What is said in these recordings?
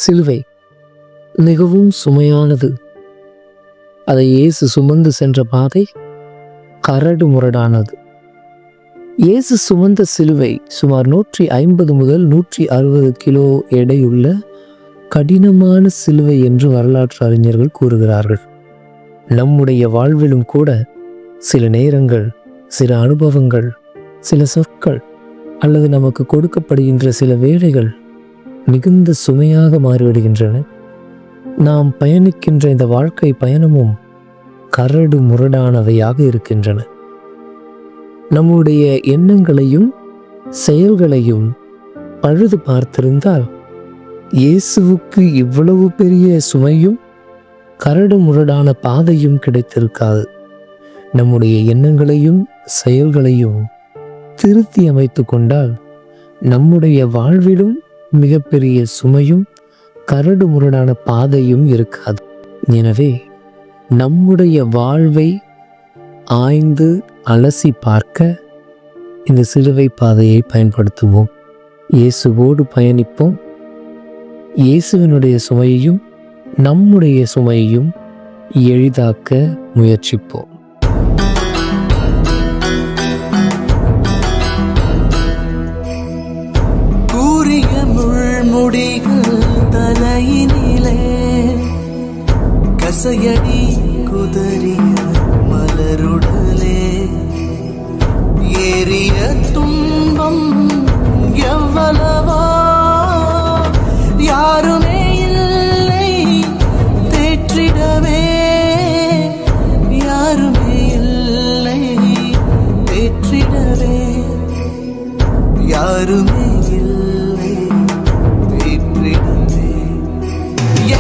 சிலுவை மிகவும் சுமையானது. அதை இயேசு சுமந்து சென்ற பாதை கரடு முரடானது. இயேசு சுமந்த சிலுவை சுமார் 150 முதல் 160 கிலோ எடையுள்ள கடினமான சிலுவை என்று வரலாற்று அறிஞர்கள் கூறுகிறார்கள். நம்முடைய வாழ்விலும் கூட சில நேரங்கள், சில அனுபவங்கள், சில சொற்கள் அல்லது நமக்கு கொடுக்கப்படுகின்ற சில வேலைகள் மிகுந்த சுமையாக மாறிவிடுகின்றன. நாம் பயணிக்கின்ற இந்த வாழ்க்கை பயணமும் கரடு முரடானவையாக இருக்கின்றன. நம்முடைய எண்ணங்களையும் செயல்களையும் பழுது பார்த்திருந்தால் இயேசுவுக்கு இவ்வளவு பெரிய சுமையும் கரடு முரடான பாதையும் கிடைத்திருக்காது. நம்முடைய எண்ணங்களையும் செயல்களையும் திருத்தி அமைத்து கொண்டால் நம்முடைய வாழ்விலும் மிகப்பெரிய சுமையும் கரடு முரடான பாதையும் இருக்காது. எனவே நம்முடைய வாழ்வை ஆய்ந்து அலசி பார்க்க இந்த சிலுவை பாதையை பயன்படுத்துவோம். இயேசுவோடு பயணிப்போம். இயேசுவினுடைய சுமையையும் நம்முடைய சுமையையும் எளிதாக்க முயற்சிப்போம். கூறிய முள்முடிகள் தலையினிலே கசையடி குதறிய மலருடலே ஏறிய துன்பம் எவ்வளவோ யாருமே இல்லை தேற்றிடவே, யாருமே இல்லை தேற்றிடவே, யாருமே இல்லை தேற்றிடவே.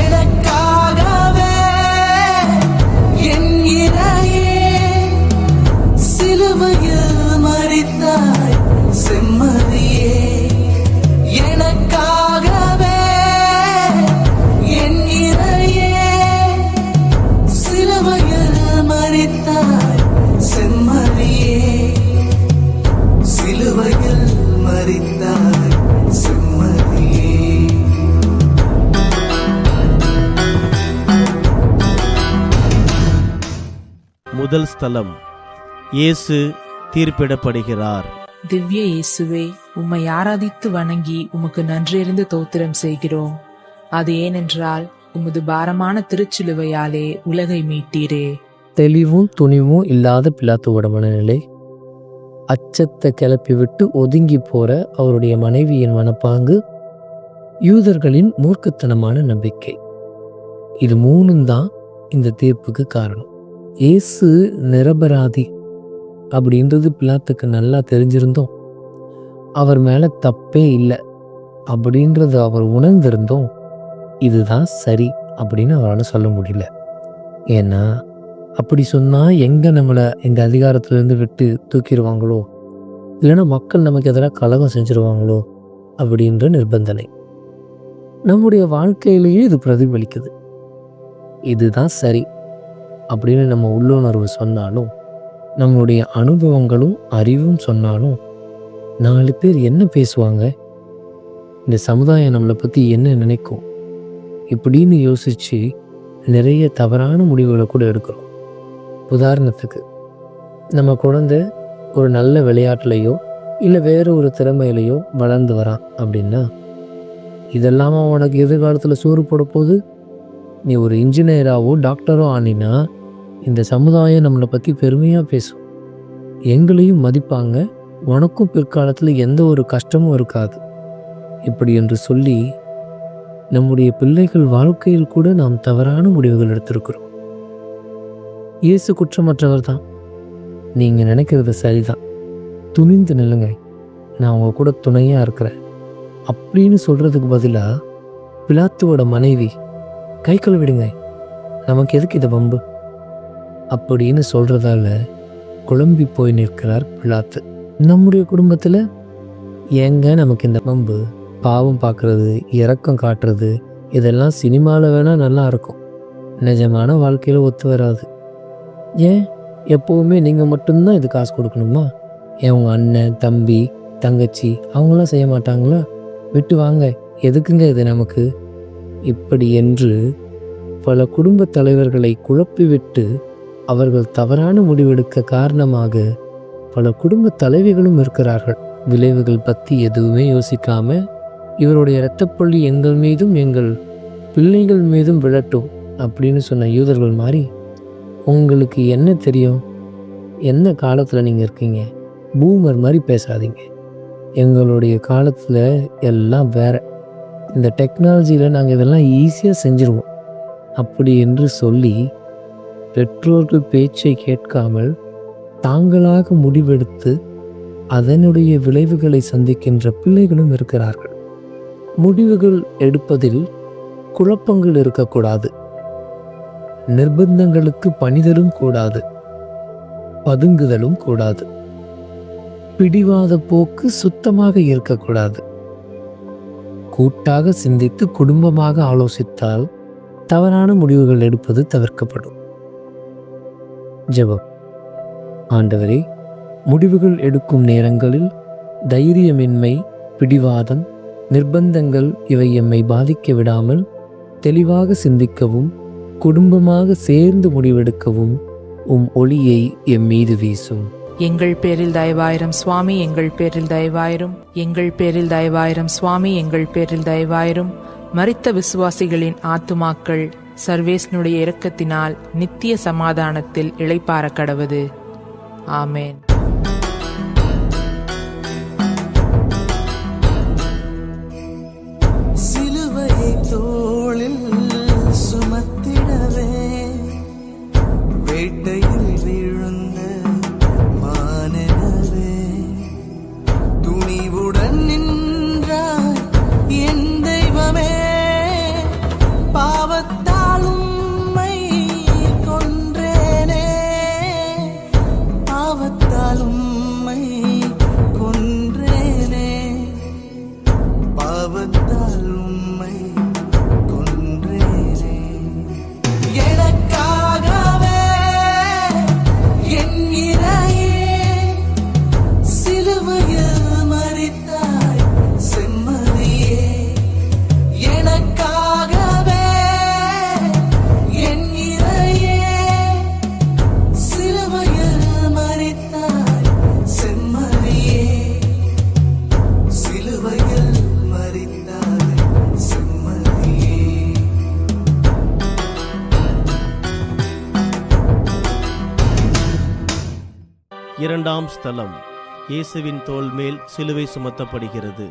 எனக்காகவே என் இறையே சிலுவையில் மரித்தாய் செம்மறியே. எனக்காகவே என் இறையே சிலுவையில் மரித்தாய் செம்மறியே. சிலுவையில் மரித்தாய் செம்மறியே. முதல் ஸ்தலம், இயேசு தீர்ப்பிடப்படுகிறார். திவ்ய இயேசுவே, உம்மை ஆராதித்து வணங்கி உமக்கு நன்றியறிந்து தோத்திரம் செய்கிறோம். அது ஏனென்றால் உமது பாரமான திருச்சிலுவையாலே உலகை மீட்டீரே. தெளிவும் துணிவும் இல்லாத பிலாத்துவோட மனநிலை, அச்சத்தை கிளப்பிவிட்டு ஒதுங்கி போற அவருடைய மனைவியின் மனப்பாங்கு, யூதர்களின் மூர்க்கத்தனமான நம்பிக்கை, இது மூணும் தான் இந்த தீர்ப்புக்கு காரணம். இயேசு நிரபராதி அப்படின்றது பிலாத்துக்கு நல்லா தெரிஞ்சிருந்தோம். அவர் மேல தப்பே இல்லை அப்படின்றது அவர் உணர்ந்திருந்தோம். இதுதான் சரி அப்படின்னு அவரால் சொல்ல முடியல. ஏன்னா அப்படி சொன்னா நம்மளை எங்க அதிகாரத்திலிருந்து விட்டு தூக்கிடுவாங்களோ, இல்லைன்னா மக்கள் நமக்கு எதிராக கலகம் செஞ்சிருவாங்களோ அப்படின்ற நிர்பந்தனை நம்முடைய வாழ்க்கையிலேயே இது பிரதிபலிக்குது. இதுதான் சரி அப்படின்னு நம்ம உள்ளுணர்வு சொன்னாலும், நம்மளுடைய அனுபவங்களும் அறிவும் சொன்னாலும் 4 பேர் என்ன பேசுவாங்க, இந்த சமுதாயம் நம்மளை பற்றி என்ன நினைக்கும் இப்படின்னு யோசித்து நிறைய தவறான முடிவுகளை கூட எடுக்கிறோம். உதாரணத்துக்கு, நம்ம குழந்தை ஒரு நல்ல விளையாட்டுலையோ இல்லை வேறு ஒரு திறமையிலையோ வளர்ந்து வரான் அப்படின்னா, இதெல்லாம உனக்கு எதிர்காலத்தில் சோறு போட போகுது, நீ ஒரு இன்ஜினியராகவோ டாக்டரோ ஆனினா இந்த சமுதாயம் நம்மளை பற்றி பெருமையாக பேசும், எங்களையும் மதிப்பாங்க, உனக்கும் பிற்காலத்தில் எந்த ஒரு கஷ்டமும் இருக்காது இப்படி என்று சொல்லி நம்முடைய பிள்ளைகள் வாழ்க்கையில் கூட நாம் தவறான முடிவுகள் எடுத்திருக்கிறோம். இயேசு குற்றமற்றவர் தான். நீங்கள் நினைக்கிறது சரிதான், துணிந்து நில்லுங்க, நான் உங்க கூட துணையாக இருக்கிறேன் அப்படின்னு சொல்கிறதுக்கு பதிலாக பிலாத்துவோட மனைவி கை கழுவிடுங்க, நமக்கு எதுக்கு இதை வம்பு அப்படின்னு சொல்கிறதால குழம்பி போய் நிற்கிறார் பிலாத்து. நம்முடைய குடும்பத்தில் ஏங்க நமக்கு இந்த வம்பு, பாவம் பார்க்குறது, இரக்கம் காட்டுறது, இதெல்லாம் சினிமாவில் வேணால் நல்லா இருக்கும், நிஜமான வாழ்க்கையில் ஒத்து வராது. ஏன் எப்போவுமே நீங்கள் மட்டும்தான் இது காசு கொடுக்கணுமா அவங்க அண்ணன், தம்பி, தங்கச்சி அவங்களாம் செய்ய மாட்டாங்களா? விட்டு வாங்க, எதுக்குங்க இது நமக்கு? இப்படி என்று பல குடும்ப தலைவர்களை குழப்பிவிட்டு அவர்கள் தவறான முடிவெடுக்க காரணமாக பல குடும்ப தலைவிகளும் இருக்கிறார்கள். விளைவுகள் பற்றி எதுவுமே யோசிக்காம இவருடைய இரத்தப்பள்ளி எங்கள் மீதும் எங்கள் பிள்ளைகள் மீதும் விழட்டும் அப்படின்னு சொன்ன யூதர்கள் மாதிரி, உங்களுக்கு என்ன தெரியும்? என்ன காலத்தில் நீங்கள் இருக்கீங்க? பூமர் மாதிரி பேசாதீங்க. எங்களுடைய காலத்தில் எல்லாம் வேற, இந்த டெக்னாலஜியில் நாங்கள் இதெல்லாம் ஈஸியாக செஞ்சுருவோம் அப்படி என்று சொல்லி பெற்றோர்கள் பேச்சை கேட்காமல் தாங்களாக முடிவெடுத்து அதனுடைய விளைவுகளை சந்திக்கின்ற பிள்ளைகளும் இருக்கிறார்கள். முடிவுகள் எடுப்பதில் குழப்பங்கள் இருக்கக்கூடாது, நிர்பந்தங்களுக்கு பணிதலும் கூடாது, பதுங்குதலும் கூடாது, பிடிவாத போக்கு சுத்தமாக இருக்கக்கூடாது. கூட்டாக சிந்தித்து குடும்பமாக ஆலோசித்தால் தவறான முடிவுகள் எடுப்பது தவிர்க்கப்படும். ஜெபம். ஆண்டவரே, முடிவுகள் எடுக்கும் நேரங்களில் தைரியமின்மை, பிடிவாதம், நிர்பந்தங்கள் இவை எம்மை பாதிக்க விடாமல் தெளிவாக சிந்திக்கவும் குடும்பமாக சேர்ந்து முடிவெடுக்கவும் ஒளியை எம் மீது வீசும். எங்கள் பேரில் தயவாயிரம் சுவாமி, எங்கள் பேரில் தயவாயிரும், எங்கள் பேரில் தயவாயிரம் சுவாமி, எங்கள் பேரில் தயவாயிரும். மரித்த விசுவாசிகளின் ஆத்துமாக்கள் சர்வேஸ்னுடைய இரக்கத்தினால் நித்திய சமாதானத்தில் இளைப்பாற கடவது. ஆமேன். சிலுவையை தோளில் சுமத்திடவே வேட்டையில் விழுந்த மானவே துணிவுடன் நின்றாய் என் தெய்வமே. பாவத்தால் உம்மை கொன்றேனே, பாவத்தால் உம்மை கொன்றேனே, பாவத்தால் உம்மை கொன்றேனே. எனக்காகவே என் இறையே சிலுவையில் மரித்தாய் செம்மறியே. எனக்காகவே என் இறையே சிலுவையில் மரித்தாய் செம்மறியே. சிலுவையில் மரித்தாய் செம்மறியே. இரண்டாம் ஸ்தலம். இயேசுவின் தோள் மேல் சிலுவை சுமத்தப்படுகிறது.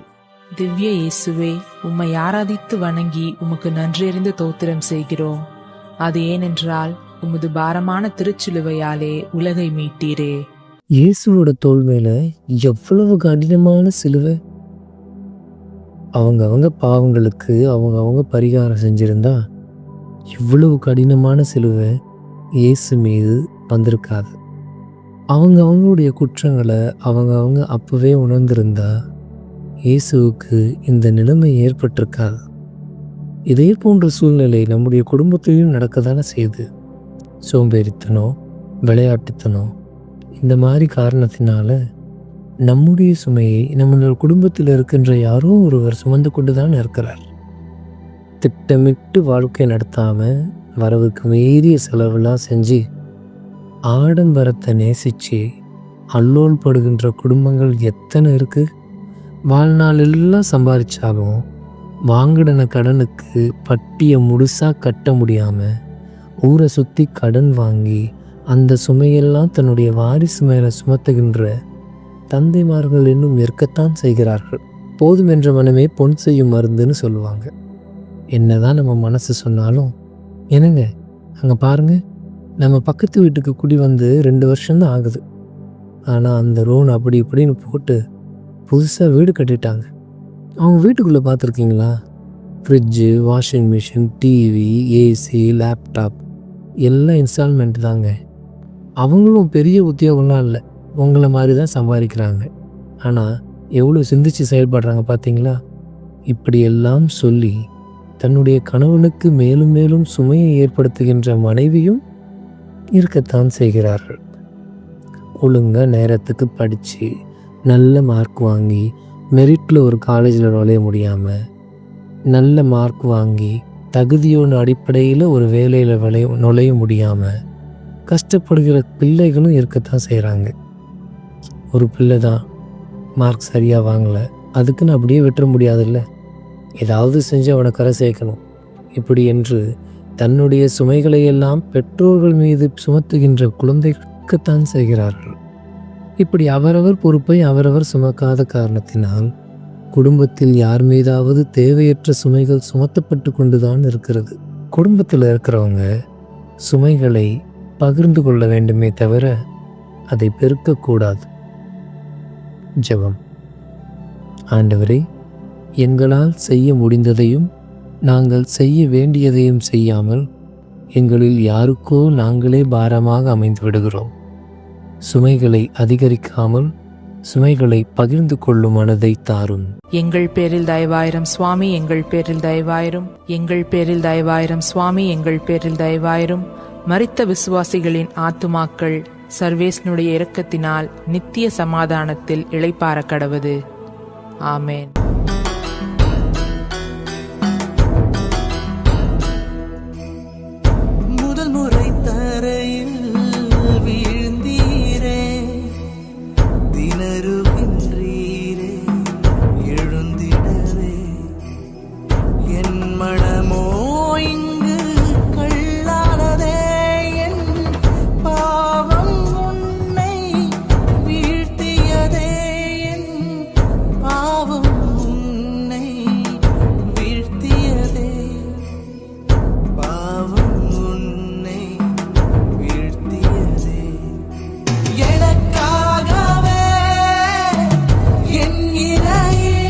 திவ்ய இயேசுவே, உம்மை ஆராதித்து வணங்கி உமக்கு நன்றியறிந்து தோத்திரம் செய்கிறோம். அது ஏனென்றால் உமது பாரமான திருச்சிலுவையாலே உலகை மீட்டீரே. இயேசுவோட தோள் மேல எவ்வளவு கடினமான சிலுவை! அவங்க பாவங்களுக்கு அவங்க பரிகாரம் செஞ்சிருந்தா இவ்வளவு கடினமான சிலுவை இயேசு மீது வந்திருக்காது. அவங்களுடைய குற்றங்களை அவங்க அப்பவே உணர்ந்திருந்தா இயேசுவுக்கு இந்த நிலைமை ஏற்பட்டிருக்காது. இதே போன்ற சூழ்நிலை நம்முடைய குடும்பத்திலையும் நடக்க தானே செய்யுது. சோம்பேறித்தனம், விளையாட்டுத்தனம், இந்த மாதிரி காரணத்தினால நம்முடைய சுமையை நம்மளோட குடும்பத்தில் இருக்கின்ற யாரோ ஒருவர் சுமந்து கொண்டு தான் இருக்கிறார். திட்டமிட்டு வாழ்க்கை நடத்தாமல் வரவுக்கு மீறிய செலவெல்லாம் செஞ்சு ஆடம்பரத்தை நேசித்து அல்லோல் படுகின்ற குடும்பங்கள் எத்தனை இருக்குது. வாழ்நாள் எல்லாம் சம்பாதிச்சாலும் வாங்கின கடனுக்கு பட்டியை முழுசாக கட்ட முடியாமல் ஊரை சுற்றி கடன் வாங்கி அந்த சுமையெல்லாம் தன்னுடைய வாரிசு மேலே சுமத்துகின்ற தந்தைமார்கள் இன்னும் இருக்கத்தான் செய்கிறார்கள். போதும் என்ற மனமே பொன் செய்யும் மருந்துன்னு சொல்லுவாங்க. என்னதான் நம்ம மனசு சொன்னாலும், என்னங்க அங்கே பாருங்கள், நம்ம பக்கத்து வீட்டுக்கு குடி வந்து 2 வருஷம்தான் ஆகுது. ஆனால் அந்த லோன் அப்படி இப்படின்னு போட்டு புதுசாக வீடு கட்டிட்டாங்க. அவங்க வீட்டுக்குள்ளே பார்த்துருக்கீங்களா? Fridge, washing machine, TV, AC, laptop எல்லாம் இன்ஸ்டால்மெண்ட் தாங்க. அவங்களும் பெரிய உத்தியோகம்லாம் இல்லை, உங்களை மாதிரி தான் சம்பாதிக்கிறாங்க. ஆனால் எவ்வளோ சிந்திச்சு செயல்படுறாங்க பார்த்தீங்களா? இப்படியெல்லாம் சொல்லி தன்னுடைய கணவனுக்கு மேலும் மேலும் சுமையை ஏற்படுத்துகின்ற மனைவியும் இருக்கத்தான் செய்கிறார்கள். ஒழுங்காக நேரத்துக்கு படித்து நல்ல மார்க் வாங்கி மெரிட்டில் ஒரு காலேஜில் நுழைய முடியாமல், நல்ல மார்க் வாங்கி தகுதியோட அடிப்படையில் ஒரு வேலையில் நுழைய முடியாமல் கஷ்டப்படுகிற பிள்ளைகளும் இருக்கத்தான் செய்கிறாங்க. ஒரு பிள்ளை தான் மார்க் சரியாக வாங்கலை, அதுக்குன்னு அப்படியே விட்டுற முடியாதுல்ல, ஏதாவது செஞ்சு அவனை கரை சேர்க்கணும். இப்படி என்று தன்னுடைய சுமைகளையெல்லாம் பெற்றோர்கள் மீது சுமத்துகின்ற குழந்தைகளுக்குத்தான் செய்கிறார்கள். இப்படி அவரவர் பொறுப்பை அவரவர் சுமக்காத காரணத்தினால் குடும்பத்தில் யார் மீதாவது தேவையற்ற சுமைகள் சுமத்தப்பட்டு கொண்டுதான் இருக்கிறது. குடும்பத்தில் இருக்கிறவங்க சுமைகளை பகிர்ந்து கொள்ள வேண்டுமே தவிர அதை பெருக்கக்கூடாது. ஜெபம். ஆண்டவரே, எங்களால் செய்ய முடிந்ததையும் நாங்கள் செய்ய வேண்டியதையும் செய்யாமல் எங்களில் யாருக்கோ நாங்களே பாரமாக அமைந்து விடுகிறோம். சுமைகளை அதிகரிக்காமல் சுமைகளை பகிர்ந்து கொள்ளும் மனதை தாரும். எங்கள் பேரில் தயவாயிரம் சுவாமி, எங்கள் பேரில் தயவாயிரம். எங்கள் பேரில் தயவாயிரம் சுவாமி, எங்கள் பேரில் தயவாயிரம். மரித்த விசுவாசிகளின் ஆத்துமாக்கள் சர்வேஸ்னுடைய இரக்கத்தினால் நித்திய சமாதானத்தில் இளைப்பாற கடவது. ஆமேன். முதல் முறை தரையில் வீழ்ந்தீரே, திணறுகின்றீரே எழுந்திடவே. என் மனமோ இங்கு கள்ளானதே, என் பாவம் உன்னை வீழ்த்தியதே, என் பாவம் உன்னை வீழ்த்தியதே, பாவம் உன்னை வீழ்த்தியதே. எனக்காகவே என் இறையே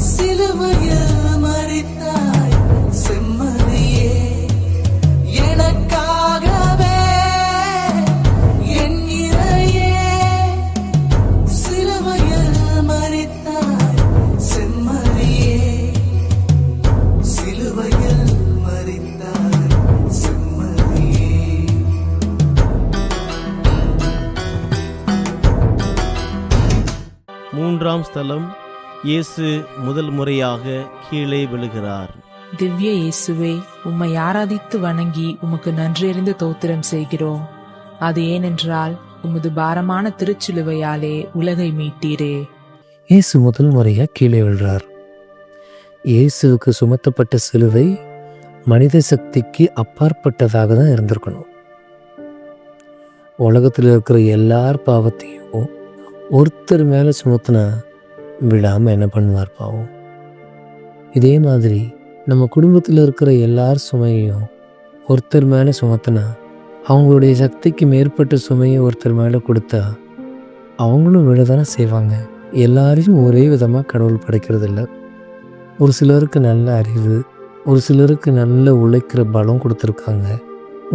சிலுவையில் மரித்தாய் செம்மறியே. எனக்காகவே என் இறையே சிலுவையில் மரித்தாய் செம்மறியே. சிலுவையில் மரித்தாய் செம்மறியே. மூன்றாம் ஸ்தலம். இயேசு முதல் முறையாக கீழே விழுகிறார். திவ்ய இயேசுவே, உம்மை ஆராதித்து வணங்கி உமக்கு நன்றியறிந்து தோத்திரம் செய்கிறோம். அது ஏனென்றால் உமது பாரமான திருச்சிலுவையாலே உலகை மீட்டீரே. இயேசு முதல் முறையாக கீழே விழுறார். இயேசுவுக்கு சுமத்தப்பட்ட சிலுவை மனித சக்திக்கு அப்பாற்பட்டதாக தான் இருந்திருக்கணும். உலகத்தில் இருக்கிற எல்லார் பாவத்தையும் ஒருத்தர் மேலே சுமத்தினா விடாமல் என்ன பண்ணுவார் பாவம். இதே மாதிரி நம்ம குடும்பத்தில் இருக்கிற எல்லார் சுமையையும் ஒருத்தர் மேலே சுமத்தினா, அவங்களுடைய சக்திக்கு மேற்பட்ட சுமையை ஒருத்தர் மேலே கொடுத்தா அவங்களும் விட தானே செய்வாங்க. எல்லாரையும் ஒரே விதமாக கடவுள் படைக்கிறது இல்லை. ஒரு சிலருக்கு நல்ல அறிவு, ஒரு சிலருக்கு நல்ல உழைக்கிற பலம் கொடுத்துருக்காங்க,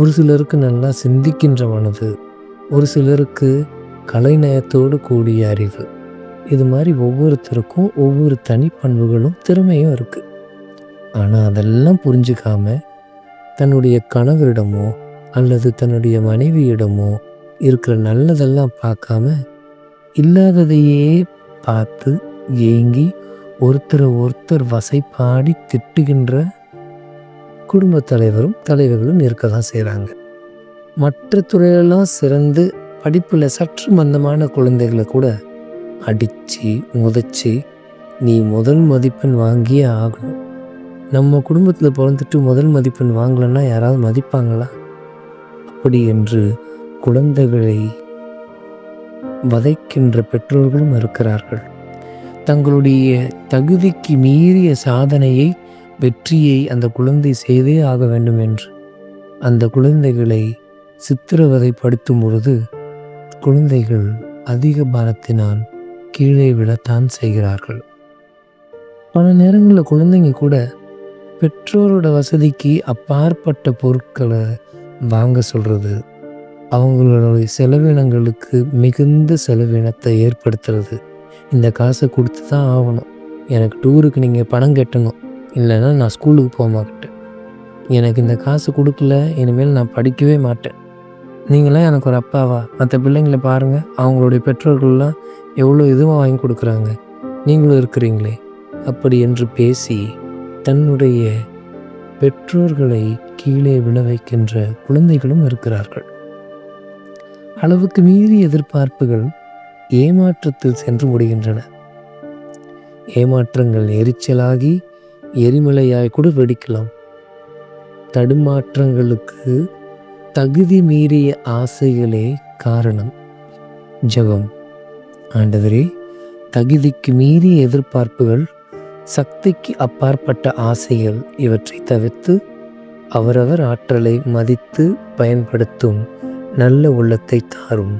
ஒரு சிலருக்கு நல்லா சிந்திக்கின்ற மனது, ஒரு சிலருக்கு கலைநயத்தோடு கூடிய அறிவு. இது மாதிரி ஒவ்வொருத்தருக்கும் ஒவ்வொரு தனிப்பண்புகளும் திறமையும் இருக்குது. ஆனால் அதெல்லாம் புரிஞ்சுக்காம தன்னுடைய கணவரிடமோ அல்லது தன்னுடைய மனைவியிடமோ இருக்கிற நல்லதெல்லாம் பார்க்காம இல்லாததையே பார்த்து ஏங்கி ஒருத்தரை ஒருத்தர் வசைப்பாடி திட்டுகின்ற குடும்ப தலைவர்களும் இருக்க தான் செய்கிறாங்க. மற்ற துறையெல்லாம் சிறந்து படிப்பில் சற்று மந்தமான குழந்தைகளை கூட அடித்து உதைச்சி நீ முதல் மதிப்பெண் வாங்கியே ஆகணும். நம்ம குடும்பத்தில் பிறந்துட்டு முதல் மதிப்பெண் வாங்கலைன்னா யாராவது மதிப்பாங்களா? அப்படி என்று குழந்தைகளை வதைக்கின்ற பெற்றோர்களும் இருக்கிறார்கள். தங்களுடைய தகுதிக்கு மீறிய சாதனையை, வெற்றியை அந்த குழந்தை செய்தே ஆக வேண்டும் என்று அந்த குழந்தைகளை சித்திரவதைப்படுத்தும் பொழுது குழந்தைகள் அதிக பாரத்தினால் கீழே விழத்தான் செய்கிறார்கள். பல நேரங்களில் குழந்தைங்க கூட பெற்றோரோட வசதிக்கு அப்பாற்பட்ட பொருட்களை வாங்க சொல்கிறது, அவங்களுடைய செலவினங்களுக்கு மிகுந்த செலவினத்தை ஏற்படுத்துறது. இந்த காசை கொடுத்து தான் ஆகணும், எனக்கு டூருக்கு நீங்கள் பணம் கட்டணும், இல்லைன்னா நான் ஸ்கூலுக்கு போக மாட்டேன், எனக்கு இந்த காசு கொடுக்கல இனிமேல் நான் படிக்கவே மாட்டேன், நீங்களாம் எனக்கு ஒரு அப்பாவா? மற்ற பிள்ளைங்களை பாருங்கள், அவங்களுடைய பெற்றோர்கள்லாம் எவ்வளோ இதுவாக வாங்கி கொடுக்குறாங்க, நீங்களும் இருக்கிறீங்களே அப்படி என்று பேசி தன்னுடைய பெற்றோர்களை கீழே விழ வைக்கின்ற குழந்தைகளும் இருக்கிறார்கள். அளவுக்கு மீறி எதிர்பார்ப்புகள் ஏமாற்றத்தில் சென்று முடிகின்றன. ஏமாற்றங்கள் எரிச்சலாகி எரிமலையாய் கூட வெடிக்கலாம். தடுமாற்றங்களுக்கு தகுதி மீறிய ஆசைகளே காரணம். ஜெபம். ஆண்டவரே, தகுதிக்கு மீறிய எதிர்பார்ப்புகள், சக்திக்கு அப்பாற்பட்ட ஆசைகள் இவற்றை தவிர்த்து அவரவர் ஆற்றலை மதித்து பயன்படுத்தும் நல்ல உள்ளத்தை தாரும்.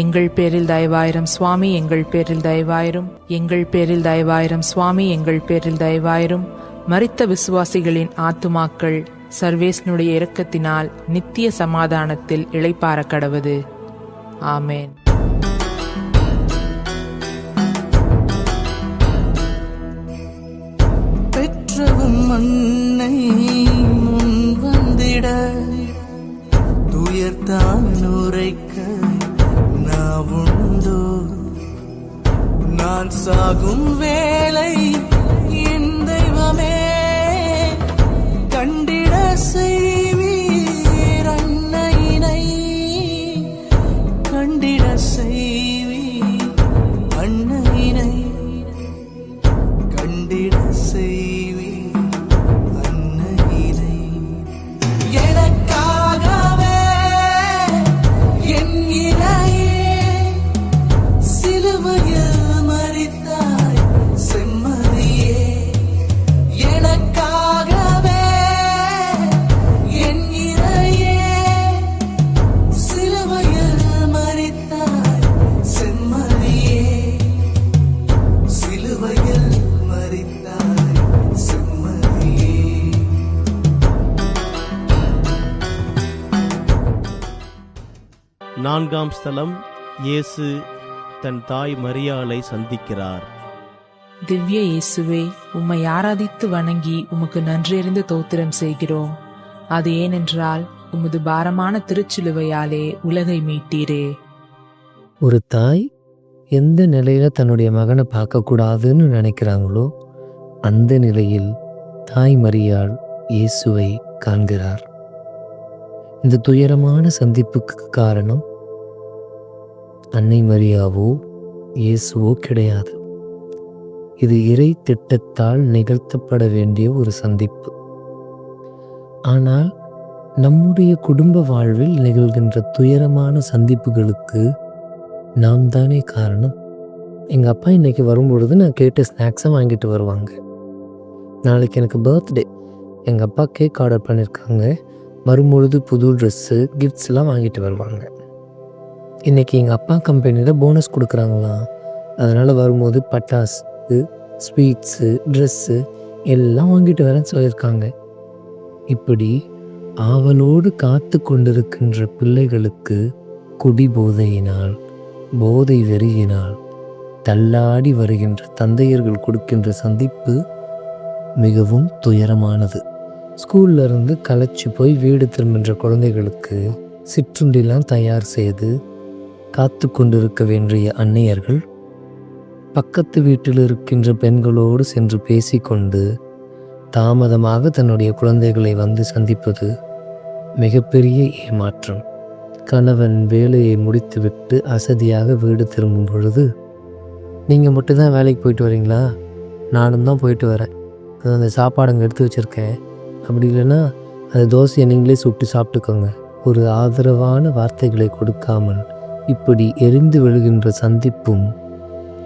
எங்கள் பேரில் தயவாயிரம் சுவாமி, எங்கள் பேரில் தயவாயிரும். எங்கள் பேரில் தயவாயிரம் சுவாமி, எங்கள் பேரில் தயவாயிரும். மரித்த விசுவாசிகளின் ஆத்துமாக்கள் சர்வேஸ்னுடைய இரக்கத்தினால் நித்திய சமாதானத்தில் இளைப்பாற கடவது. ஆமேன். பெற்றவும் மண்ணை முன் வந்திட துயர்தான் உரைக்க நாவுண்டோ. நான் சாகும் வேளை என் தெய்வமே கண்டிட செய்வீர் அன்னையினை, கண்டிட செய்வீர் அன்னையினை, கண்டிட செய்வீர் அன்னையினை. எனக்காகவே என் இறையே சிலுவையில் மரித்தாய் செம்மறியே. எனக்காகவே என் இறையே சிலுவையில் மரித்தாய் செம்மறியே, சிலுவையில் மரித்தாய் செம்மறியே. நான்காம் ஸ்தலம், இயேசு தன் தாய் மரியாளை சந்திக்கிறார். திவ்ய இயேசுவே, உம்மை ஆராதித்து வணங்கி உமக்கு நன்றியறிந்து தோத்திரம் செய்கிறோம். அது ஏனென்றால் உமது பாரமான திருச்சிலுவையாலே உலகை மீட்டீரே. ஒரு தாய் எந்த நிலையில் தன்னுடைய மகனை பார்க்கக்கூடாதுன்னு நினைக்கிறாங்களோ அந்த நிலையில் தாய் மரியாள் இயேசுவை காண்கிறார். இந்த துயரமான சந்திப்புக்கு காரணம் அன்னை மரியாவோ இயேசுவோ கிடையாது. இது இறை திட்டத்தால் நிகழ்த்தப்பட வேண்டிய ஒரு சந்திப்பு. ஆனால் நம்முடைய குடும்ப வாழ்வில் நிகழ்கின்ற துயரமான சந்திப்புகளுக்கு நாம் தானே காரணம். எங்கள் அப்பா இன்றைக்கி வரும்பொழுது நான் கேட்ட ஸ்நாக்ஸை வாங்கிட்டு வருவாங்க. நாளைக்கு எனக்கு பர்த்டே, எங்கள் அப்பா கேக் ஆர்டர் பண்ணியிருக்காங்க, வரும்பொழுது புது ட்ரெஸ்ஸு கிஃப்ட்ஸ்லாம் வாங்கிட்டு வருவாங்க. இன்றைக்கி எங்கள் அப்பா கம்பெனியில் போனஸ் கொடுக்குறாங்களாம், அதனால் வரும்போது பட்டாசு, ஸ்வீட்ஸு, ட்ரெஸ்ஸு எல்லாம் வாங்கிட்டு வரேன்னு சொல்லியிருக்காங்க. இப்படி ஆவலோடு காத்து கொண்டிருக்கின்ற பிள்ளைகளுக்கு குடி போதையினால், போதை வெறியினால் தள்ளாடி வருகின்ற தந்தையர்கள் கொடுக்கின்ற சந்திப்பு மிகவும் துயரமானது. ஸ்கூல்ல இருந்து களைச்சி போய் வீடு திரும்புகின்ற குழந்தைகளுக்கு சிற்றுண்டிலாம் தயார் செய்து காத்து கொண்டிருக்க வேண்டிய அன்னையர்கள் பக்கத்து வீட்டில் இருக்கின்ற பெண்களோடு சென்று பேசிக்கொண்டு தாமதமாக தன்னுடைய குழந்தைகளை வந்து சந்திப்பது மிகப்பெரிய ஏமாற்றம். கணவன் வேலையை முடித்துவிட்டு அசதியாக வீடு திரும்பும் பொழுது, நீங்கள் மட்டும்தான் வேலைக்கு போயிட்டு வரீங்களா? நானும் தான் போயிட்டு வரேன், அந்த சாப்பாடு அங்கே எடுத்து வச்சுருக்கேன், அப்படி இல்லைன்னா அந்த தோசையை நீங்களே சுட்டு சாப்பிட்டுக்கோங்க. ஒரு ஆதரவான வார்த்தைகளை கொடுக்காமல் இப்படி எரிந்து விழுகின்ற சந்திப்பும்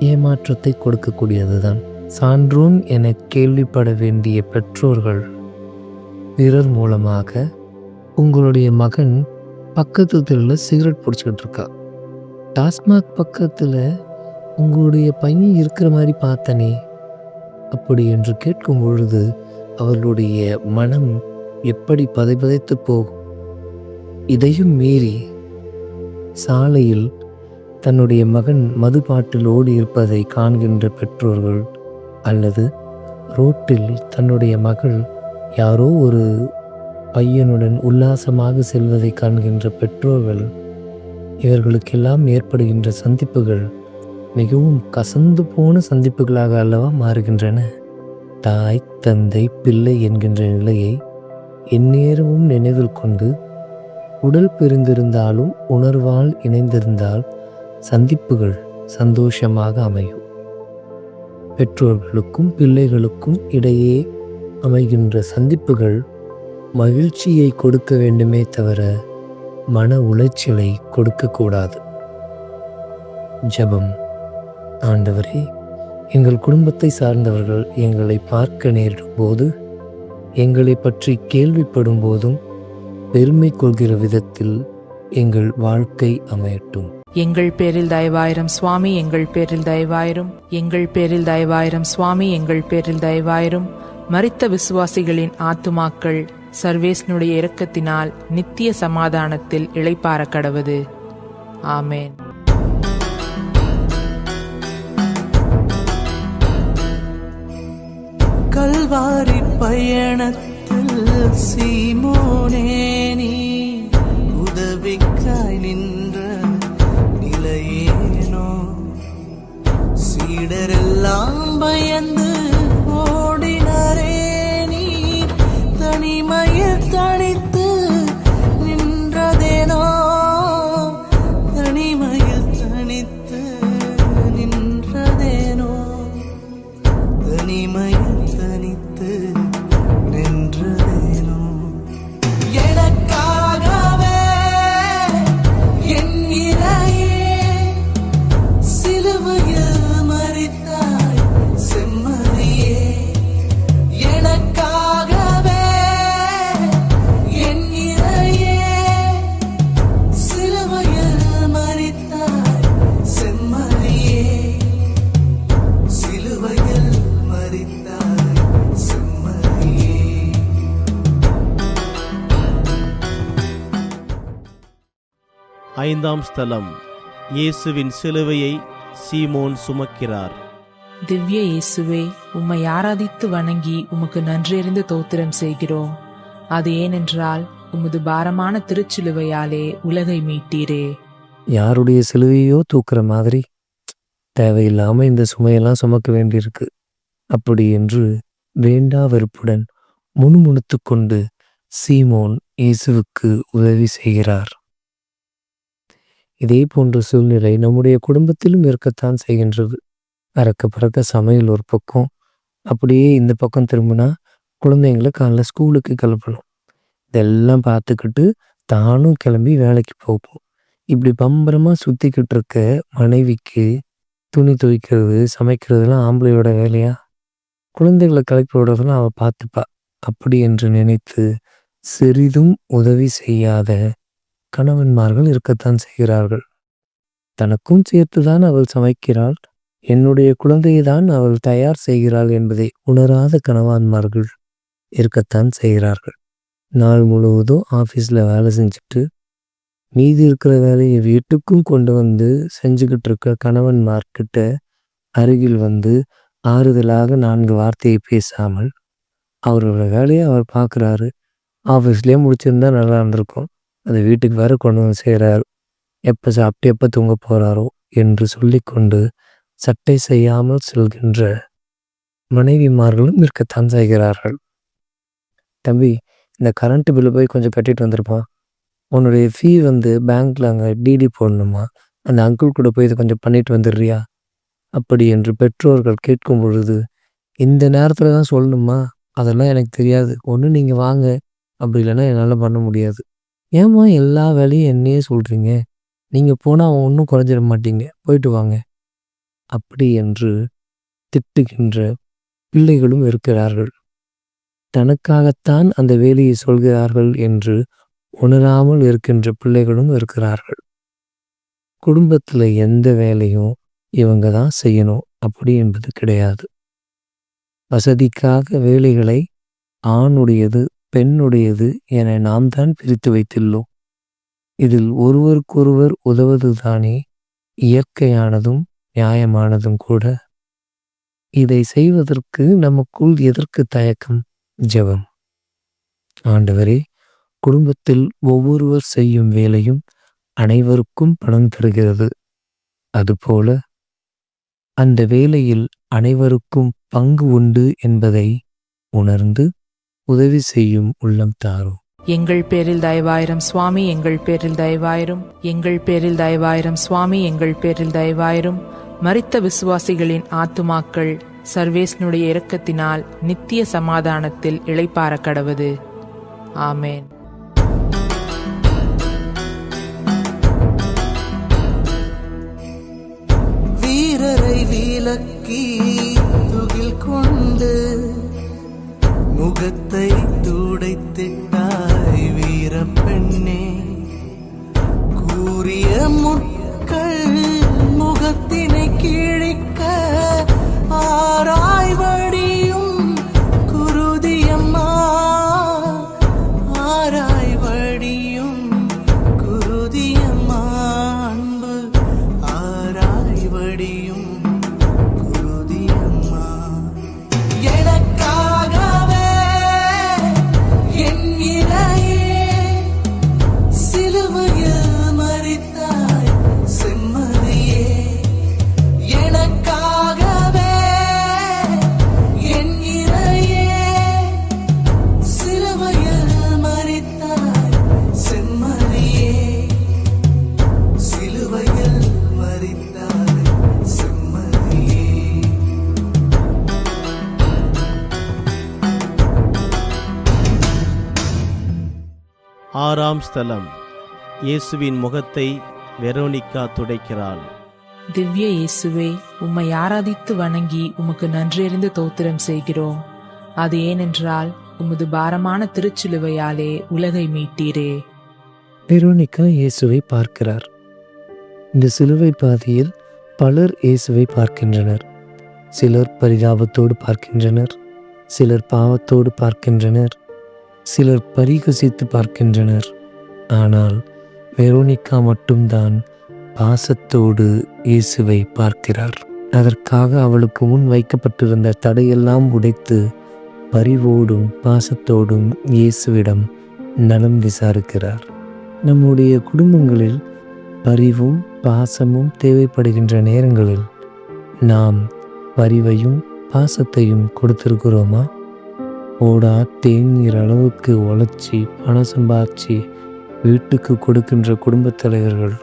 ஏமாற்றத்தை கொடுக்கக்கூடியது தான். சான்றோன் என கேள்விப்பட வேண்டிய பெற்றோர்கள் பிறர் மூலமாக, உங்களுடைய மகன் பக்கத்து தெருவில் சிகரெட் பிடிச்சிக்கிட்டு இருக்கா, டாஸ்மாக் பக்கத்தில் உங்களுடைய பையன் இருக்கிற மாதிரி பார்த்தனே, அப்படி என்று கேட்கும் பொழுது அவர்களுடைய மனம் எப்படி பதைபதைத்து போகும். இதையும் மீறி சாலையில் தன்னுடைய மகன் மதுபாட்டில் ஓடி இருப்பதை காண்கின்ற பெற்றோர்கள், அல்லது ரோட்டில் தன்னுடைய மகள் யாரோ ஒரு பையனுடன் உல்லாசமாக செல்வதை காண்கின்ற பெற்றோர்கள் இவர்களுக்கெல்லாம் ஏற்படுகின்ற சந்திப்புகள் மிகவும் கசந்து போன சந்திப்புகளாக அல்லவா மாறுகின்றன. தாய், தந்தை, பிள்ளை என்கின்ற நிலையை எந்நேரமும் நினைவில் கொண்டு உடல் பிரிந்திருந்தாலும் உணர்வால் இணைந்திருந்தால் சந்திப்புகள் சந்தோஷமாக அமையும். பெற்றோர்களுக்கும் பிள்ளைகளுக்கும் இடையே அமைகின்ற சந்திப்புகள் மகிழ்ச்சியை கொடுக்க வேண்டுமே தவிர மன உளைச்சலை கொடுக்கக்கூடாது. ஜெபம். ஆண்டவரே, எங்கள் குடும்பத்தை சார்ந்தவர்கள் எங்களை பார்க்க நேரிடும் போது, எங்களை பற்றி கேள்விப்படும் போதும் பெருமை கொள்கிற விதத்தில் எங்கள் வாழ்க்கை அமையட்டும். எங்கள் பேரில் தயவாயிரம் சுவாமி, எங்கள் பேரில் தயவாயிரும். எங்கள் பேரில் தயவாயிரம் சுவாமி, எங்கள் பேரில் தயவாயிரும். மரித்த விசுவாசிகளின் ஆத்துமாக்கள் சர்வேஸ்னுடைய இரக்கத்தினால் நித்திய சமாதானத்தில் இளைப்பாற கடவது. ஆமேன். கல்வாரி பயணத்தில் சீமோனே நீ உதவிக்காய் நின்ற நிலையேனோ, சீடரெல்லாம் பயந்து ஓடினரே, நீ தனிமையில் தனித்து நின்றதேனோ, தனிமையில் தனித்து நின்றதேனோ, தனிமையில் தனித்து நின்றதேனோ. எனக்காகவே என் இறையே சிலுவையில் மரித்தாய் செம்மறியே, எனக்காகவே என் இறையே சிலுவையில் மரித்தாய் செம்மறியே, சிலுவையில் மரித்தாய் செம்மறியே. ஐந்தாம் ஸ்தலம். இயேசுவின் சிலுவையை சீமோன் சுமக்கிறார். திவ்ய இயேசுவே, உம்மை ஆராதித்து வணங்கி உமக்கு நன்றியறிந்து தோத்திரம் செய்கிறோம். அது ஏனென்றால் உமது பாரமான திருச்சிலுவையாலே உலகை மீட்டீரே. யாருடைய சிலுவையோ தூக்குற மாதிரி தேவையில்லாம இந்த சுமையெல்லாம் சுமக்க வேண்டியிருக்கு. அப்படி என்று வேண்டா வெறுப்புடன் முணுமுணுத்து கொண்டு சீமோன் இயேசுவுக்கு உதவி செய்கிறார். இதே போன்ற சூழ்நிலை நம்முடைய குடும்பத்திலும் இருக்கத்தான் செய்கின்றது. அறக்க பறக்க சமையல் ஒரு பக்கம், அப்படியே இந்த பக்கம் திரும்பினா குழந்தைங்களை காலைல ஸ்கூலுக்கு கிளப்பணும். இதெல்லாம் பார்த்துக்கிட்டு தானும் கிளம்பி வேலைக்கு போகும். இப்படி பம்பரமாக சுற்றிக்கிட்டு இருக்க மனைவிக்கு துணி துவைக்கிறது, சமைக்கிறதுலாம் ஆம்பளையோட வேலையா? குழந்தைகளை கிளப்பி விடுறதெல்லாம் அவள் பார்த்துப்பா. அப்படி என்று நினைத்து சிறிதும் உதவி செய்யாத கணவன்மார்கள் இருக்கத்தான் செய்கிறார்கள். தனக்கும் சேர்த்துதான் அவள் சமைக்கிறாள், என்னுடைய குழந்தையை தான் அவள் தயார் செய்கிறாள் என்பதை உணராத கணவன்மார்கள் இருக்கத்தான் செய்கிறார்கள். நாள் முழுவதும் ஆஃபீஸில் வேலை செஞ்சுட்டு மீதி இருக்கிற வேலையை வீட்டுக்கும் கொண்டு வந்து செஞ்சுக்கிட்டு இருக்க கணவன்மார்கிட்ட அருகில் வந்து ஆறுதலாக 4 வார்த்தையை பேசாமல் அவரோட வேலையை அவர் பார்க்குறாரு. ஆஃபீஸ்லேயே முடிச்சிருந்தா நல்லா இருந்திருக்கும், அதை வீட்டுக்கு வேற கொண்டு வந்து செய்கிறாரு, எப்போ சாப்பிட்டு எப்போ தூங்க போகிறாரோ என்று சொல்லிக்கொண்டு சட்டை செய்யாமல் செல்கின்ற மனைவிமார்களும் இருக்கத்தான் செய்கிறார்கள். தம்பி, இந்த கரண்ட் பில்லு போய் கொஞ்சம் கட்டிட்டு வந்திருப்பான், உன்னுடைய ஃபீ பேங்க்கில் அங்கே டிடி போடணுமா, அந்த அங்கிள் கூட போய் இதை கொஞ்சம் பண்ணிட்டு வந்துடுறியா? அப்படி என்று பெற்றோர்கள் கேட்கும் பொழுது, இந்த நேரத்தில் தான் சொல்லணுமா, அதெல்லாம் எனக்கு தெரியாது, ஒன்று நீங்கள் வாங்க, அப்படி இல்லைன்னா என்னால் பண்ண முடியாது. ஏம்மா எல்லா வேலையும் என்னையே சொல்கிறீங்க, நீங்கள் போனால் அவன் ஒன்றும் குறைஞ்சிட மாட்டீங்க, போயிட்டு வாங்க அப்படி என்று திட்டுகின்ற பிள்ளைகளும் இருக்கிறார்கள். தனக்காகத்தான் அந்த வேலையை சொல்கிறார்கள் என்று உணராமல் இருக்கின்ற பிள்ளைகளும் இருக்கிறார்கள். குடும்பத்தில் எந்த வேலையும் இவங்க தான் செய்யணும் அப்படி என்பது கிடையாது. வசதிக்காக வேலைகளை ஆணுடையது பெண்ணுடையது என நாம் தான் பிரித்து வைத்துள்ளோம். இதில் ஒருவருக்கொருவர் உதவுவதுதானே இயற்கையானதும் நியாயமானதும் கூட. இதை செய்வதற்கு நமக்குள் எதற்கு தயக்கம்? ஜெபம். ஆண்டவரே, குடும்பத்தில் ஒவ்வொருவர் செய்யும் வேலையும் அனைவருக்கும் பலன் தருகிறது. அதுபோல அந்த வேலையில் அனைவருக்கும் பங்கு உண்டு என்பதை உணர்ந்து உதவி செய்யும் உள்ளம் தாரும். எங்கள் பேரில் தயவாயிரம் சுவாமி, எங்கள் பேரில் தயவாயிரும். எங்கள் பேரில் தயவாயிரம் சுவாமி, எங்கள் பேரில் தயவாயிரும். மரித்த விசுவாசிகளின் ஆத்துமாக்கள் சர்வேஸ்னுடைய இரக்கத்தினால் நித்திய சமாதானத்தில் இளைப்பாற கடவது. ஆமேன். வீரரை விலக்கி துகில் கொண்டு முகத்தை துடைத்திட்டாய் வீரப்பெண்ணே. கூறிய முட்கள் முகத்தினை கிழிக்க ஆராய்வடியும் குருதியம்மா, ஆராய்வடியும் குருதியம்மா. அன்பு ஆராய்வடியும் குருதியம்மா. எனக்காகவே என் இறையே சிலுவையில் மரித்தாய் செம்மறியே. எனக்காகவே என் இறையே சிலுவையில் மரித்தாய் செம்மறியே. சிலுவையில் மரித்தாய் செம்மறியே. ஆறாம் ஸ்தலம். இயேசுவின் முகத்தை வெரோனிகா துடைக்கிறாள். திவ்ய இயேசுவே, உம்மை ஆராதித்து வணங்கி உமக்கு நன்றியறிந்து தோத்திரம் செய்கிறோம். அது ஏனென்றால் உமது பாரமான திருச்சிலுவையாலே உலகை மீட்டீரே. வெரோனிகா இயேசுவை பார்க்கிறார். இந்த சிலுவை பாதையில் பலர் இயேசுவை பார்க்கின்றனர். சிலர் பரிதாபத்தோடு பார்க்கின்றனர், சிலர் பாவத்தோடு பார்க்கின்றனர், சிலர் பரிகசித்து பார்க்கின்றனர். ஆனால் வெரோனிகா மட்டும்தான் பாசத்தோடு இயேசுவை பார்க்கிறார். அதற்காக அவளுக்கு முன் வைக்கப்பட்டிருந்த தடையெல்லாம் உடைத்து பரிவோடும் பாசத்தோடும் இயேசுவிடம் நலம் விசாரிக்கிறார். நம்முடைய குடும்பங்களில் பரிவும் பாசமும் தேவைப்படுகின்ற நேரங்களில் நாம் பரிவையும் பாசத்தையும் கொடுத்திருக்கிறோமா? ஓடா தேநீர் அளவுக்கு உழைச்சி பணம் சம்பாதிச்சு வீட்டுக்கு கொடுக்கின்ற குடும்பத் தலைவர்கள்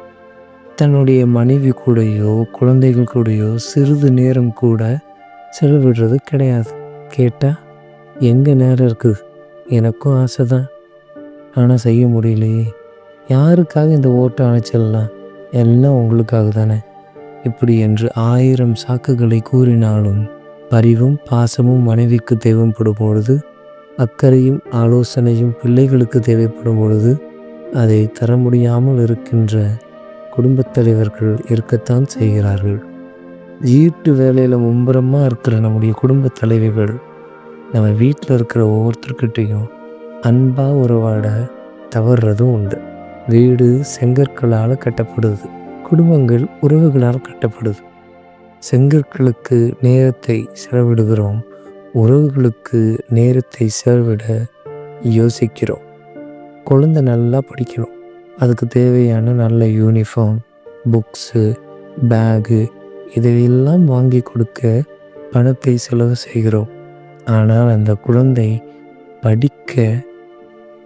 தன்னுடைய மனைவி கூடயோ குழந்தைகள் கூடயோ சிறிது நேரம் கூட செலவிடுறது கிடையாது. கேட்டால் எங்கே நேரம் இருக்குது, எனக்கும் ஆசை தான், ஆனால் செய்ய முடியலையே, யாருக்காக இந்த ஓட்ட அணைச்சல்லாம், எல்லாம் உங்களுக்காக தானே, இப்படி என்று 1000 சாக்குகளை கூறினாலும் பரிவும் பாசமும் மனைவிக்கு தேவைப்படும் பொழுது, அக்கறையும் ஆலோசனையும் பிள்ளைகளுக்கு தேவைப்படும் பொழுது அதை தர முடியாமல் இருக்கின்ற குடும்பத் தலைவர்கள் இருக்கத்தான் செய்கிறார்கள். வீட்டு வேலையில் மும்பரமாக இருக்கிற நம்முடைய குடும்ப தலைவிகள் நம்ம வீட்டில் இருக்கிற ஒவ்வொருத்தர்கிட்டையும் அன்பாக உறவாட தவறுறதும் உண்டு. வீடு செங்கற்களால் கட்டப்படுது, குடும்பங்கள் உறவுகளால் கட்டப்படுது. செங்கற்களுக்கு நேரத்தை செலவிடுகிறோம், உறவுகளுக்கு நேரத்தை செலவிட யோசிக்கிறோம். குழந்தை நல்லா படிக்கணும், அதுக்கு தேவையான நல்ல யூனிஃபார்ம், புக்ஸு, பேகு இதையெல்லாம் வாங்கி கொடுக்க பணத்தை செலவு செய்கிறோம். ஆனால் அந்த குழந்தை படிக்க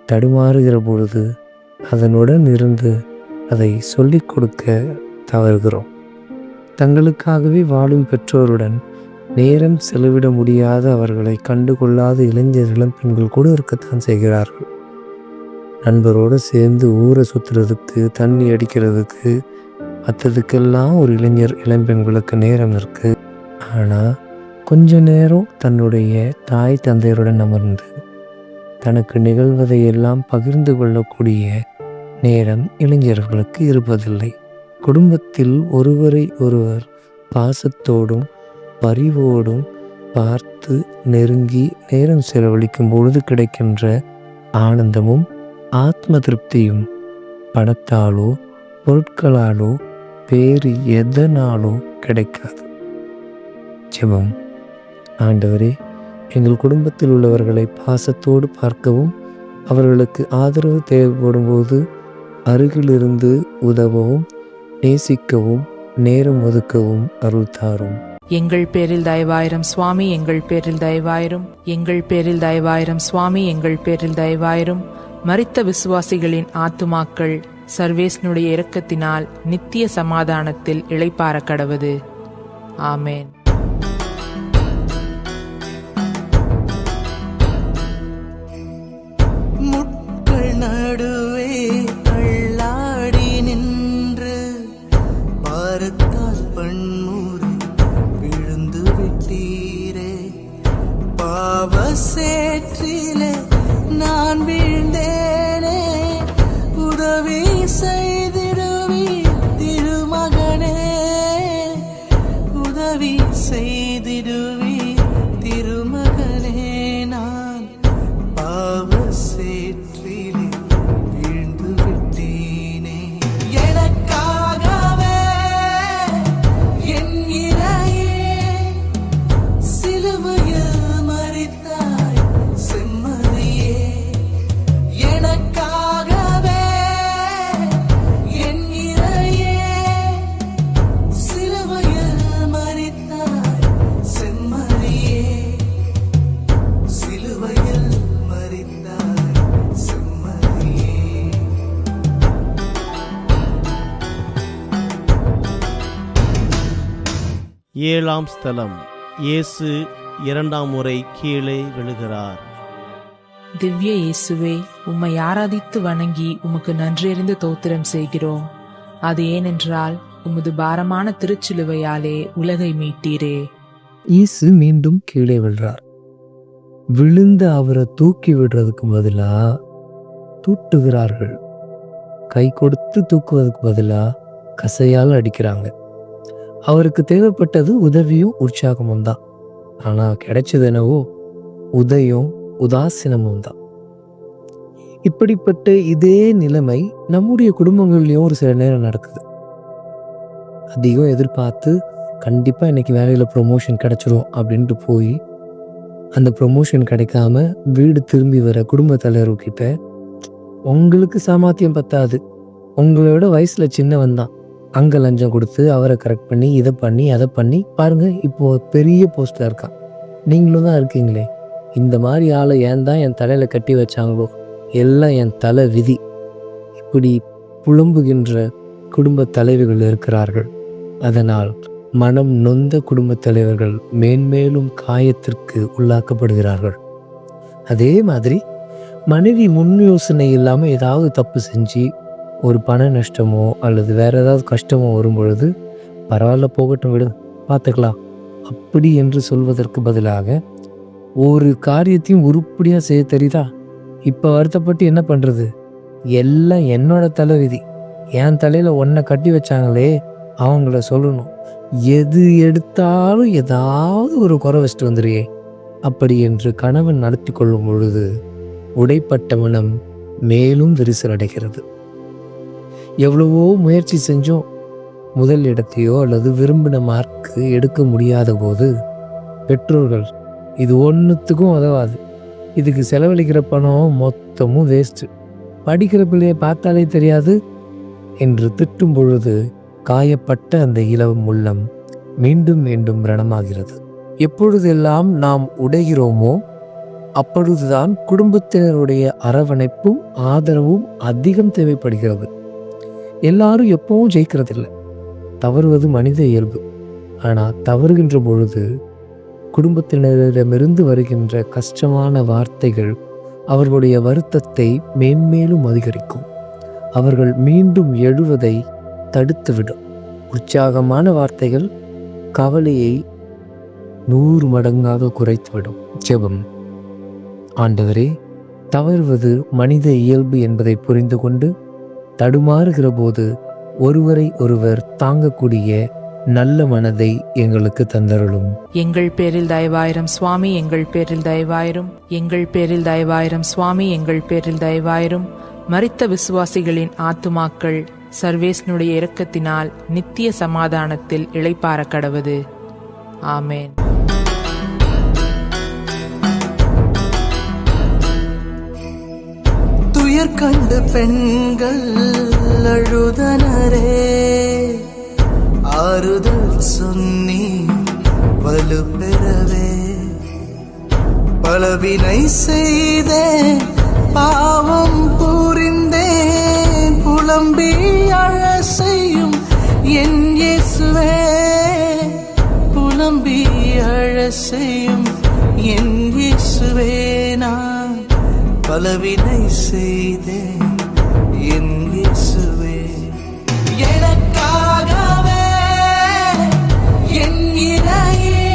தடுமாறுகிற பொழுது அதனுடன் இருந்து அதை சொல்லிக் கொடுக்க தவறுகிறோம். தங்களுக்காகவே வாழும் பெற்றோருடன் நேரம் செலவிட முடியாத அவர்களை கண்டுகொள்ளாத இளைஞர் இளம்பெண்கள் கூட இருக்கத்தான் செய்கிறார்கள். நண்பரோடு சேர்ந்து ஊரை சுற்றுறதுக்கு, தண்ணி அடிக்கிறதுக்கு, மற்றதுக்கெல்லாம் ஒரு இளைஞர் இளம்பெண்களுக்கு நேரம் இருக்குது. ஆனால் கொஞ்ச நேரம் தன்னுடைய தாய் தந்தையருடன் அமர்ந்து தனக்கு நிகழ்வதையெல்லாம் பகிர்ந்து கொள்ளக்கூடிய நேரம் இளைஞர்களுக்கு இருப்பதில்லை. குடும்பத்தில் ஒருவரை ஒருவர் பாசத்தோடும் பரிவோடும் பார்த்து நெருங்கி நேரம் செலவழிக்கும் பொழுது கிடைக்கின்ற ஆனந்தமும் ஆத்ம திருப்தியும் பணத்தாலோ பொருட்களாலோ வேறு எதனாலோ கிடைக்காது. ஜெபம். ஆண்டவரே, எங்கள் குடும்பத்தில் உள்ளவர்களை பாசத்தோடு பார்க்கவும், அவர்களுக்கு ஆதரவு தேவைப்படும் போது அருகிலிருந்து உதவவும் நேசிக்கவும் நேரம் ஒதுக்கவும் அருள் தாரும். எங்கள் பேரில் தயவாயிரம் சுவாமி, எங்கள் பேரில் தயவாயிரும். எங்கள் பேரில் தயவாயிரம் சுவாமி, எங்கள் பேரில் தயவாயிரும். மரித்த விசுவாசிகளின் ஆத்துமாக்கள் சர்வேஸ்னுடைய இரக்கத்தினால் நித்திய சமாதானத்தில் இளைப்பாற கடவது. ஆமேன். முட்கள் நடுவே தள்ளாடி நின்று பாரத்தால் பன்முறை விழுந்து விட்டீரே. பாவ சேற்றிலே நான் வீழ்ந்தேனே, உதவி செய்திடுவீர் திருமகனே, உதவி செய்திடுவீர் திருமகனே. நான் பாவ சேற்றிலே வீழ்ந்து விட்டேனே. எனக்காகவே என் இறையே சிலுவையில் மரித்தாய் செம்மறியே. எனக்காகவே என் இறையே சிலுவையில் மரித்தாய் செம்மறியே. சிலுவையில் மரித்தாய் செம்மறியே. ஏழாம் ஸ்தலம். இயேசு இரண்டாம் முறை கீழே விழுகிறார். திவ்ய இயேசுவே, உம்மை ஆராதித்து வணங்கி உமக்கு நன்றியறிந்து தோத்திரம் செய்கிறோம். அது ஏனென்றால் உமது பாரமான திருச்சிலுவையாலே உலகை மீட்டீரே. இயேசு மீண்டும் கீழே விழுறார். விழுந்த அவரை தூக்கி விடுறதுக்கு பதிலா தூட்டுகிறார்கள். கை கொடுத்து தூக்குவதற்கு பதிலா கசையால் அடிக்கிறாங்க. அவருக்கு தேவைப்பட்டது உதவியும் உற்சாகமும் தான். ஆனா கிடைச்சது என்னவோ உதயம் உதாசீனமும் தான். இப்படிப்பட்ட இதே நிலைமை நம்முடைய குடும்பங்கள்லயும் ஒரு சில நேரம் நடக்குது. அதிகம் எதிர்பார்த்து கண்டிப்பா இன்னைக்கு வேலையில ப்ரொமோஷன் கிடைச்சிரும் அப்படின்ட்டு போய் அந்த ப்ரொமோஷன் கிடைக்காம வீடு திரும்பி வர குடும்ப தலைவர்கிட்ட, உங்களுக்கு சாமர்த்தியம் பத்தாது, உங்களோட வயசுல சின்னவன் தான், அங்க லஞ்சம் கொடுத்து அவரை கரெக்ட் பண்ணி இதை பண்ணி அதை பண்ணி பாருங்க இப்போ பெரிய போஸ்ட்ல இருக்கான், நீங்களும் தான் இருக்கீங்களே, இந்த மாதிரி ஆளை ஏன் தான் என் தலையில கட்டி வச்சாங்களோ, எல்லாம் என் தலை விதி, இப்படி புலம்புகின்ற குடும்ப தலைவர்கள் இருக்கிறார்கள். அதனால் மனம் நொந்த குடும்ப தலைவர்கள் மேன்மேலும் காயத்திற்கு உள்ளாக்கப்படுகிறார்கள். அதே மாதிரி மனைவி முன் யோசனை இல்லாமல் ஏதாவது தப்பு செஞ்சு ஒரு பண நஷ்டமோ அல்லது வேற ஏதாவது கஷ்டமோ வரும்பொழுது, பரவாயில்ல போகட்டும் விடு பார்த்துக்கலாம் அப்படி என்று சொல்வதற்கு பதிலாக, ஒரு காரியத்தையும் உருப்படியாக செய்ய தெரியுதா, இப்போ வருத்தப்பட்டு என்ன பண்ணுறது, எல்லாம் என்னோட தலைவிதி, என் தலையில் ஒன்றை கட்டி வச்சாங்களே அவங்கள சொல்லணும், எது எடுத்தாலும் ஏதாவது ஒரு குறை வச்சுட்டு வந்துடுறியே அப்படி என்று கணவன் நடத்தி கொள்ளும் பொழுது உடைப்பட்ட மனம் மேலும் விரிசல் அடைகிறது. எவ்வளவோ முயற்சி செஞ்சோம், முதல் இடத்தையோ அல்லது விரும்பின மார்க்கு எடுக்க முடியாத போது பெற்றோர்கள் இது ஒன்றுத்துக்கும் உதவாது, இதுக்கு செலவழிக்கிற பணம் மொத்தமும் வேஸ்ட்டு, படிக்கிற பிள்ளையை பார்த்தாலே தெரியாது என்று திட்டும் பொழுது காயப்பட்ட அந்த இளம் உள்ளம் மீண்டும் மீண்டும் ரணமாகிறது. எப்பொழுதெல்லாம் நாம் உடைகிறோமோ அப்பொழுதுதான் குடும்பத்தினருடைய அரவணைப்பும் ஆதரவும் அதிகம் தேவைப்படுகிறது. எல்லாரும் எப்பவும் ஜெயிக்கிறதில்லை, தவறுவது மனித இயல்பு. ஆனால் தவறுகின்ற பொழுது குடும்பத்தினரிடமிருந்து வருகின்ற கஷ்டமான வார்த்தைகள் அவர்களுடைய வருத்தத்தை மேன்மேலும் அதிகரிக்கும். அவர்கள் மீண்டும் எழுவதை தடுத்துவிடும். உற்சாகமான வார்த்தைகள் கவலையை 100 மடங்காக குறைத்துவிடும். ஜெபம். ஆண்டவரே, தவறுவது மனித இயல்பு என்பதை புரிந்து கொண்டு தடுமாறுகிற போது ஒருவரை ஒருவர் தாங்கக்கூடிய நல்ல மனதை எங்களுக்கு தந்தருளும். எங்கள் பேரில் தயவாயிரம் சுவாமி, எங்கள் பேரில் தயவாயிரும். எங்கள் பேரில் தயவாயிரம் சுவாமி, எங்கள் பேரில் தயவாயிரும். மரித்த விசுவாசிகளின் ஆத்துமாக்கள் சர்வேஸ்னுடைய இரக்கத்தினால் நித்திய சமாதானத்தில் இளைப்பாற கடவது. ஆமேன். துயர் கண்ட பெண்கள் அழுதனரே ஆறுதல் சொன்னி வலுப்பெறவே. பலவினை செய்தேன் பாவம் புரிந்தேன் புலம்பி அழ செய்யும் என் இயேசுவே. புலம்பி அழ செய்யும் என் இயேசுவே. நான் பலவினை செய்தேன் என் இயேசுவே. எனக்காகவே என் இறையே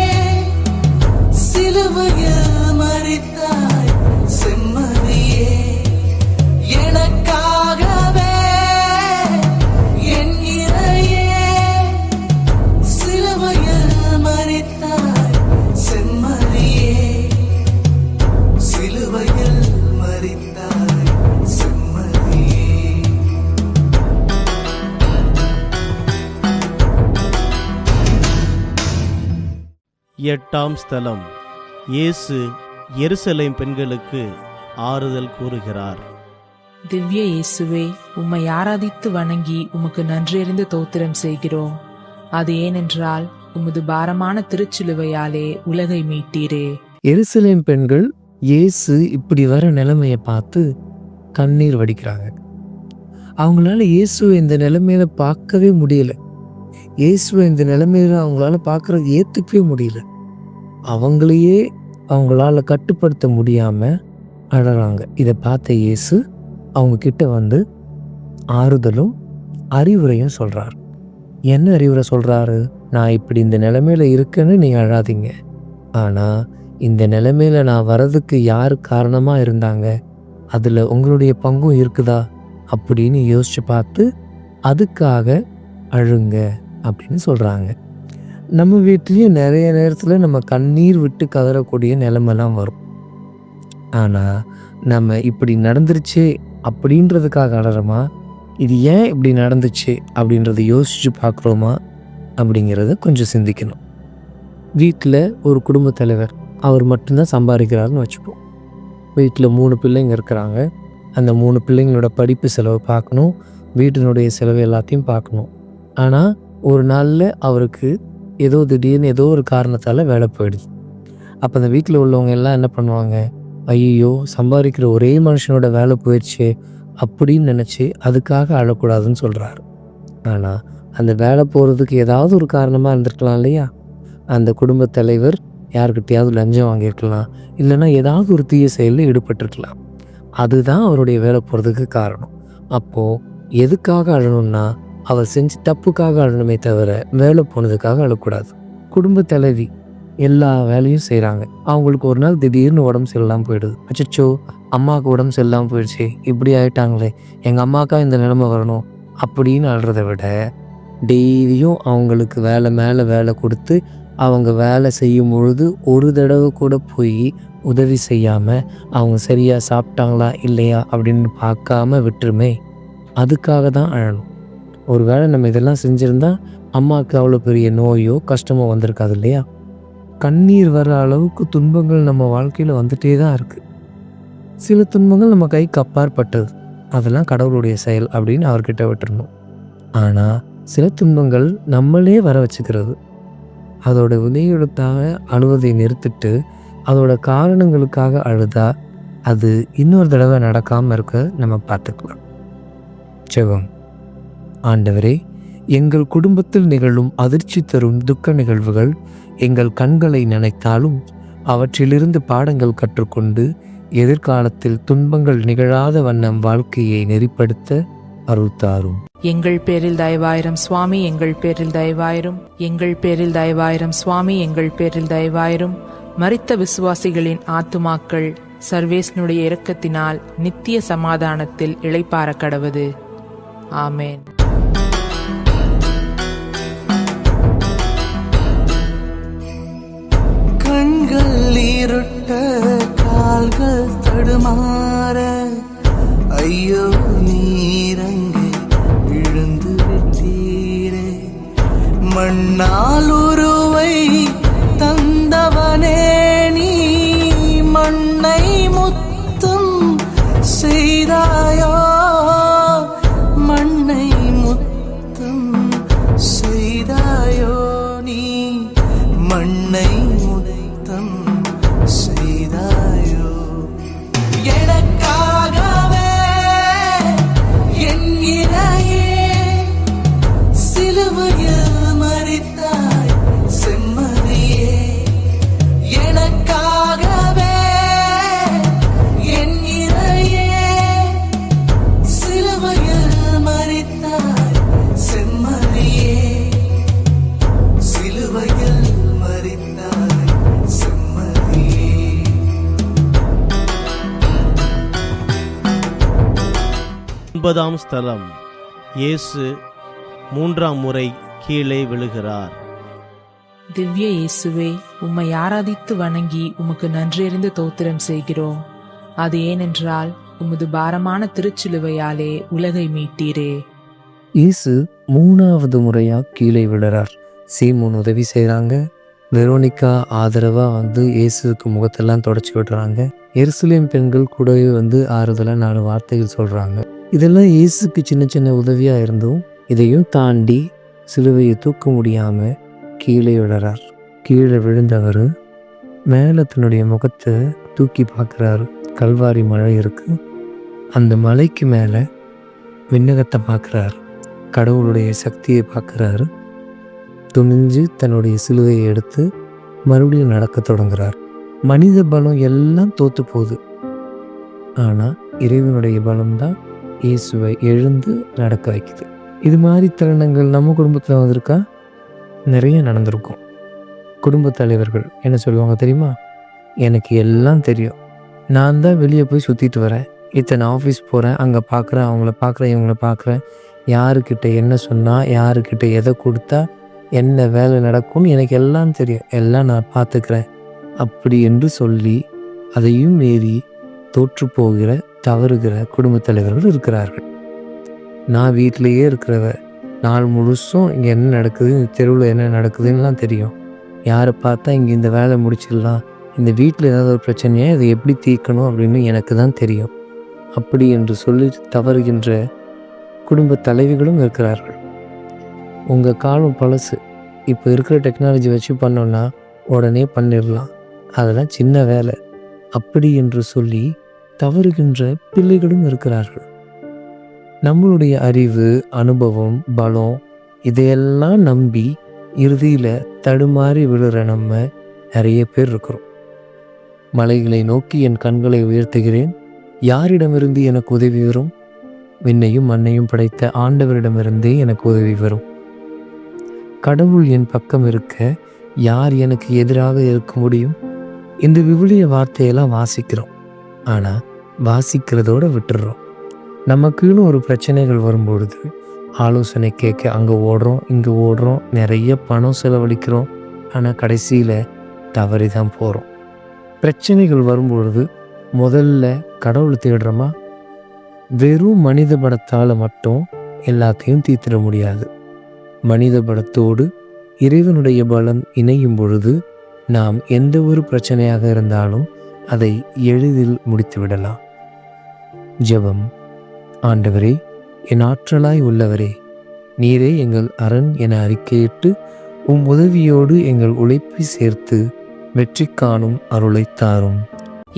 சிலுவையில் மரித்தாய் செம்மறியே. எனக்காகவே என் இறையே சிலுவையில் மரித்தாய் செம்மறியே. சிலுவையில் மரித்தாய் செம்மறியே. எட்டாம் ஸ்தலம். இயேசு எருசலேம் பெண்களுக்கு ஆறுதல் கூறுகிறார். திவ்ய இயேசுவே, உம்மை ஆராதித்து வணங்கி உமக்கு நன்றியறிந்து தோத்திரம் செய்கிறோம். அது ஏனென்றால் உமது பாரமான திருச்சிலுவையாலே உலகை மீட்டீரே. எருசலேம் பெண்கள் இயேசு இப்படி வர நிலைமையை பார்த்து கண்ணீர் வடிக்கிறாங்க. அவங்களால இயேசுவை இந்த நிலைமையில பார்க்கவே முடியல. இயேசுவை இந்த நிலைமையில அவங்களால பார்க்கறது ஏற்றுக்கவே முடியல. அவங்களையே அவங்களால கட்டுப்படுத்த முடியாம அழறாங்க. இதை பார்த்த இயேசு அவங்க கிட்ட வந்து ஆறுதலும் அறிவுரையும் சொல்றாரு. என்ன அறிவுரை சொல்றாரு? நான் இப்படி இந்த நிலைமையில இருக்கேன்னு நீங்க அழாதீங்க. ஆனா இந்த நிலைமையில நான் வர்றதுக்கு யார் காரணமா இருந்தாங்க, அதுல உங்களுடைய பங்கும் இருக்குதா அப்படின்னு யோசிச்சு பார்த்து அதுக்காக அழுங்க அப்படின்னு சொல்றாங்க. நம்ம வீட்லேயும் நிறைய நேரத்தில் நம்ம கண்ணீர் விட்டு கதறக்கூடிய நிலைமைலாம் வரும். ஆனால் நம்ம இப்படி நடந்துருச்சு அப்படின்றதுக்காக அழறோமா, இது ஏன் இப்படி நடந்துச்சு அப்படின்றத யோசித்து பார்க்குறோமா அப்படிங்கிறத கொஞ்சம் சிந்திக்கணும். வீட்டில் ஒரு குடும்ப தலைவர், அவர் மட்டும்தான் சம்பாதிக்கிறாருன்னு வச்சுப்போம். வீட்டில் 3 பிள்ளைங்க இருக்கிறாங்க. அந்த 3 பிள்ளைங்களோட படிப்பு செலவு பார்க்கணும், வீட்டினுடைய செலவு எல்லாத்தையும் பார்க்கணும். ஆனால் ஒரு நாளில் அவருக்கு திடீர்னு ஏதோ ஒரு காரணத்தால் வேலை போயிடுது. அப்போ அந்த வீட்டில் உள்ளவங்க எல்லாம் என்ன பண்ணுவாங்க, ஐயோ சம்பாதிக்கிற ஒரே மனுஷனோட வேலை போயிடுச்சு அப்படின்னு நினச்சி அதுக்காக அழக்கூடாதுன்னு சொல்கிறாரு. ஆனால் அந்த வேலை போகிறதுக்கு ஏதாவது ஒரு காரணமாக இருந்திருக்கலாம் இல்லையா? அந்த குடும்ப தலைவர் யாருக்கிட்டையாவது லஞ்சம் வாங்கியிருக்கலாம், இல்லைன்னா ஏதாவது ஒரு தீய செயலில் ஈடுபட்டிருக்கலாம். அதுதான் அவருடைய வேலை போகிறதுக்கு காரணம். அப்போது எதுக்காக அழணும்னா அவர் செஞ்ச தப்புக்காக அழணுமே தவிர வேலை போனதுக்காக அழக்கூடாது. குடும்ப தலைவி எல்லா வேலையும் செய்கிறாங்க. அவங்களுக்கு ஒரு நாள் திடீர்னு உடம்பு சரியில்லாமல் போயிடுது. அச்சோ அம்மாவுக்கு உடம்பு சரியில்லாமல் போயிடுச்சு, இப்படி ஆகிட்டாங்களே, எங்கள் அம்மாக்கா இந்த நிலைமை வரணும் அப்படின்னு அழுறதை விட டெய்லியும் அவங்களுக்கு வேலை மேலே வேலை கொடுத்து அவங்க வேலை செய்யும் பொழுது ஒரு தடவை கூட போய் உதவி செய்யாமல் அவங்க சரியாக சாப்பிட்டாங்களா இல்லையா அப்படின்னு பார்க்காம விட்டுருமே, அதுக்காக தான் அழணும். ஒரு வேளை நம்ம இதெல்லாம் செஞ்சுருந்தா அம்மாவுக்கு அவ்வளோ பெரிய நோயோ கஷ்டமோ வந்திருக்காது இல்லையா? கண்ணீர் வர அளவுக்கு துன்பங்கள் நம்ம வாழ்க்கையில் வந்துட்டே தான் இருக்குது. சில துன்பங்கள் நம்ம கைக்கு அப்பாற்பட்டது, அதெல்லாம் கடவுளுடைய செயல் அப்படின்னு அவர்கிட்ட விட்டுறணும். ஆனால் சில துன்பங்கள் நம்மளே வர வச்சுக்கிறது. அதோட விலையெழுத்தாக அழுவதை நிறுத்திட்டு அதோட காரணங்களுக்காக அழுதா அது இன்னொரு தடவை நடக்காமல் இருக்க நம்ம பார்த்துக்கலாம். ஜெபம். ஆண்டவரே, எங்கள் குடும்பத்தில் நிகழும் அதிர்ச்சி தரும் துக்க நிகழ்வுகள் எங்கள் கண்களை நினைத்தாலும் அவற்றிலிருந்து பாடங்கள் கற்றுக்கொண்டு எதிர்காலத்தில் துன்பங்கள் நிகழாத வண்ணம் வாழ்க்கையை நெறிப்படுத்த அருள் தாரும். எங்கள் பேரில் தயவாயிரம் சுவாமி, எங்கள் பேரில் தயவாயிரும். எங்கள் பேரில் தயவாயிரம் சுவாமி, எங்கள் பேரில் தயவாயிரும். மரித்த விசுவாசிகளின் ஆத்துமாக்கள் சர்வேஸ்னுடைய இரக்கத்தினால் நித்திய சமாதானத்தில் இளைப்பாற கடவது. ஆமேன். கண்கள் இருட்ட கால்கள் தடுமாற ஐயோ நீரங்கே விழுந்து விட்டீரே. மண்ணால் உருவை தந்தவனே நீ மண்ணை முத்தம் செய்தாயோ, மண்ணை 30ஆம் ஸ்தலம். இயேசு 3ஆம் முறை கீழே விழுகிறார். திவ்ய இயேசுவே, உம்மை ஆராதித்து வணங்கி உமக்கு நன்றியறிந்து தோத்திரம் செய்கிறோம். அது ஏனென்றால் உமது பாரமான திருச்சிலுவையாலே உலகை மீட்டீரே. இயேசு 3வது முறையா கீழே விடுறார். சீமோன் உதவி செய்கிறாங்க. வெரோனிகா ஆதரவா இயேசுக்கு முகத்தெல்லாம் தொடச்சி விடுறாங்க. எருசலேம் பெண்கள் கூடவே ஆறுதலா 4 வார்த்தைகள் சொல்றாங்க. இதெல்லாம் இயேசுக்கு சின்ன சின்ன உதவியா இருந்தும் இதையும் தாண்டி சிலுவையை தூக்க முடியாம கீழே விடுறார். கீழே விழுந்தவர் மேலே தன்னுடைய முகத்தை தூக்கி பார்க்குறாரு. கல்வாரி மலை இருக்கு. அந்த மலைக்கு மேலே விண்ணகத்தை பார்க்குறாரு. கடவுளுடைய சக்தியை பார்க்குறாரு. துணிஞ்சு தன்னுடைய சிலுவையை எடுத்து மறுபடியும் நடக்க தொடங்குறார். மனித பலம் எல்லாம் தோத்து போகுது. ஆனால் இறைவனுடைய பலம்தான் இயேசுவை எழுந்து நடக்க வைக்குது. இது மாதிரி தருணங்கள் நம்ம குடும்பத்தில் வந்திருக்கா? நிறைய நடந்திருக்கும். குடும்ப தலைவர்கள் என்ன சொல்லுவாங்க தெரியுமா? எனக்கு எல்லாம் தெரியும், நான் தான் வெளியே போய் சுற்றிட்டு வரேன், இத்தனை ஆஃபீஸ் போகிறேன், அங்கே பார்க்குறேன், அவங்கள பார்க்குறேன், இவங்கள பார்க்குறேன், யாருக்கிட்ட என்ன சொன்னால், யாருக்கிட்ட எதை கொடுத்தா என்ன வேலை நடக்கும்னு எனக்கு எல்லாம் தெரியும், எல்லாம் நான் பார்த்துக்கிறேன் அப்படி என்று சொல்லி அதையும் மீறி தோற்று போகிற தவறுகிற குடும்ப தலைவர்கள் இருக்கிறார்கள். நான் வீட்டிலையே இருக்கிறவ, நாள் முழுசும் இங்கே என்ன நடக்குது, இந்த தெருவில் என்ன நடக்குதுன்னெலாம் தெரியும், யாரை பார்த்தா இங்கே இந்த வேலை முடிச்சிடலாம், இந்த வீட்டில் ஏதாவது ஒரு பிரச்சனையை இதை எப்படி தீர்க்கணும் அப்படின்னு எனக்கு தான் தெரியும் அப்படி என்று சொல்லி தவறுகின்ற குடும்ப தலைவிகளும் இருக்கிறார்கள். உங்கள் காலம் பழசு, இப்போ இருக்கிற டெக்னாலஜி வச்சு பண்ணோன்னா உடனே பண்ணிடலாம், அதெல்லாம் சின்ன வேலை அப்படி என்று சொல்லி தவறுகின்ற பிள்ளைகளும் இருக்கிறார்கள். நம்மளுடைய அறிவு, அனுபவம், பலம் இதையெல்லாம் நம்பி இறுதியில் தடுமாறி விழுற நம்ம நிறைய பேர் இருக்கிறோம். மலைகளை நோக்கி என் கண்களை உயர்த்துகிறேன், யாரிடமிருந்து எனக்கு உதவி வரும்? விண்ணையும் மண்ணையும் படைத்த ஆண்டவரிடமிருந்தே எனக்கு உதவி வரும். கடவுள் என் பக்கம் இருக்க யார் எனக்கு எதிராக இருக்க முடியும்? இந்த விவிலிய வார்த்தையெல்லாம் வாசிக்கிறோம், ஆனால் வாசிக்கிறதோடு விட்டுடுறோம். நமக்குன்னு ஒரு பிரச்சனைகள் வரும்பொழுது ஆலோசனை கேட்க அங்கே ஓடுறோம், இங்கே ஓடுறோம், நிறைய பணம் செலவழிக்கிறோம், ஆனால் கடைசியில் தவறி தான் போகிறோம். பிரச்சனைகள் வரும்பொழுது முதல்ல கடவுள் தேடுறோமா? வெறும் மனித படத்தால் மட்டும் எல்லாத்தையும் தீர்த்திட முடியாது. மனித படத்தோடு இறைவனுடைய பலம் இணையும் பொழுது நாம் எந்த ஒரு பிரச்சனையாக இருந்தாலும் அதை எளிதில் முடித்து விடலாம். ஜெபம். ஆண்டவரே, என் ஆற்றலாய் உள்ளவரே, நீரே எங்கள் அரண் என அறிக்கையிட்டு உதவியோடு எங்கள் உழைப்பை சேர்த்து வெற்றி காணும் அருளை தாரும்.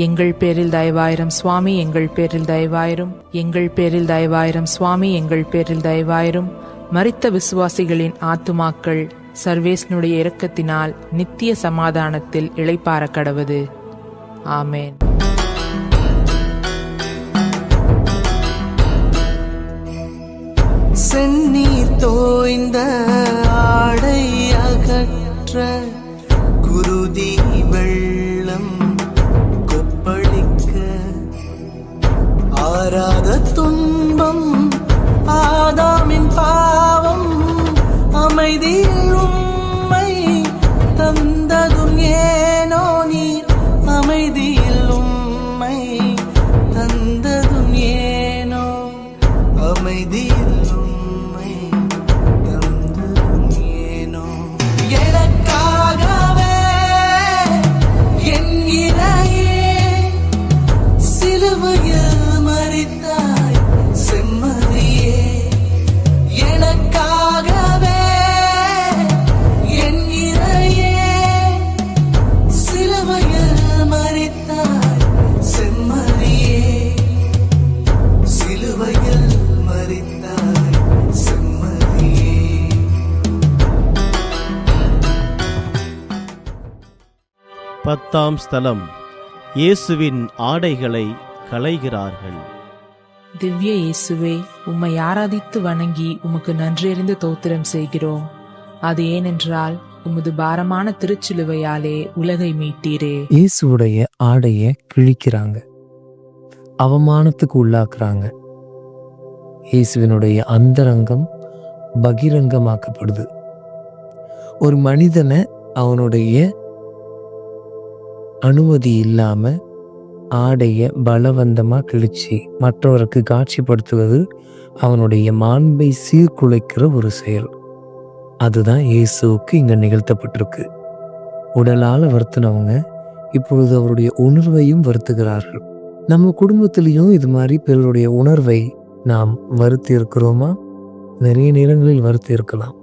எங்கள் பேரில் தயவாயிரம் சுவாமி, எங்கள் பேரில் தயவாயிரும். எங்கள் பேரில் தயவாயிரம் சுவாமி, எங்கள் பேரில் தயவாயிரும். மரித்த விசுவாசிகளின் ஆத்துமாக்கள் சர்வேஸ்னுடைய இரக்கத்தினால் நித்திய சமாதானத்தில் இளைப்பாற கடவது. ஆமேன். செந்நீர் தோய்ந்த ஆடை அகற்ற குருதி வெள்ளம் கொப்பளிக்க ஆராத துன்பம் ஆதாமின் பாவம் அமைதியில் உம்மை தந்ததும் ஏனோ நீர் அமைதியில் உம்மை தந்ததும் ஏனோ அமைதியில் உம்மை தந்ததும் ஏனோ எனக்காகவே என் இறையே சிலுவையில் மரித்தாய் செம்மறியே எனக்காகவே என் இறையே சிலுவையில் மரித்தாய் செம்மறியே சிலுவையில் மரித்தாய் செம்மறியே. பத்தாம் ஸ்தலம். இயேசுவின் ஆடைகளை களைகிறார்கள். திவ்ய இயேசுவே, உம்மை ஆராதித்து வணங்கி உமக்கு நன்றியறிந்து தோத்திரம் செய்கிறோம். அது ஏனென்றால் உமது பாரமான திருச்சிலுவையாலே உலகை மீட்டீரே. இயேசுடைய ஆடையை கிழிக்கிறாங்க, அவமானத்துக்கு உள்ளாக்குறாங்க. இயேசுவினுடைய அந்தரங்கம் பகிரங்கமாக்கப்படுது. ஒரு மனிதனை அவனுடைய அனுமதி இல்லாம ஆடைய பலவந்தமாக கிழிச்சு மற்றவருக்கு காட்சிப்படுத்துவது அவனுடைய மாண்பை சீர்குலைக்கிற ஒரு செயல். அதுதான் இயேசுவுக்கு இங்கே நிகழ்த்தப்பட்டிருக்கு. உடலால் வருத்தினவங்க இப்பொழுது அவருடைய உணர்வையும் வருத்துகிறார்கள். நம்ம குடும்பத்திலையும் இது மாதிரி பிறருடைய உணர்வை நாம் வருத்தி இருக்கிறோமா? நிறைய நேரங்களில் வருத்தி இருக்கலாம்.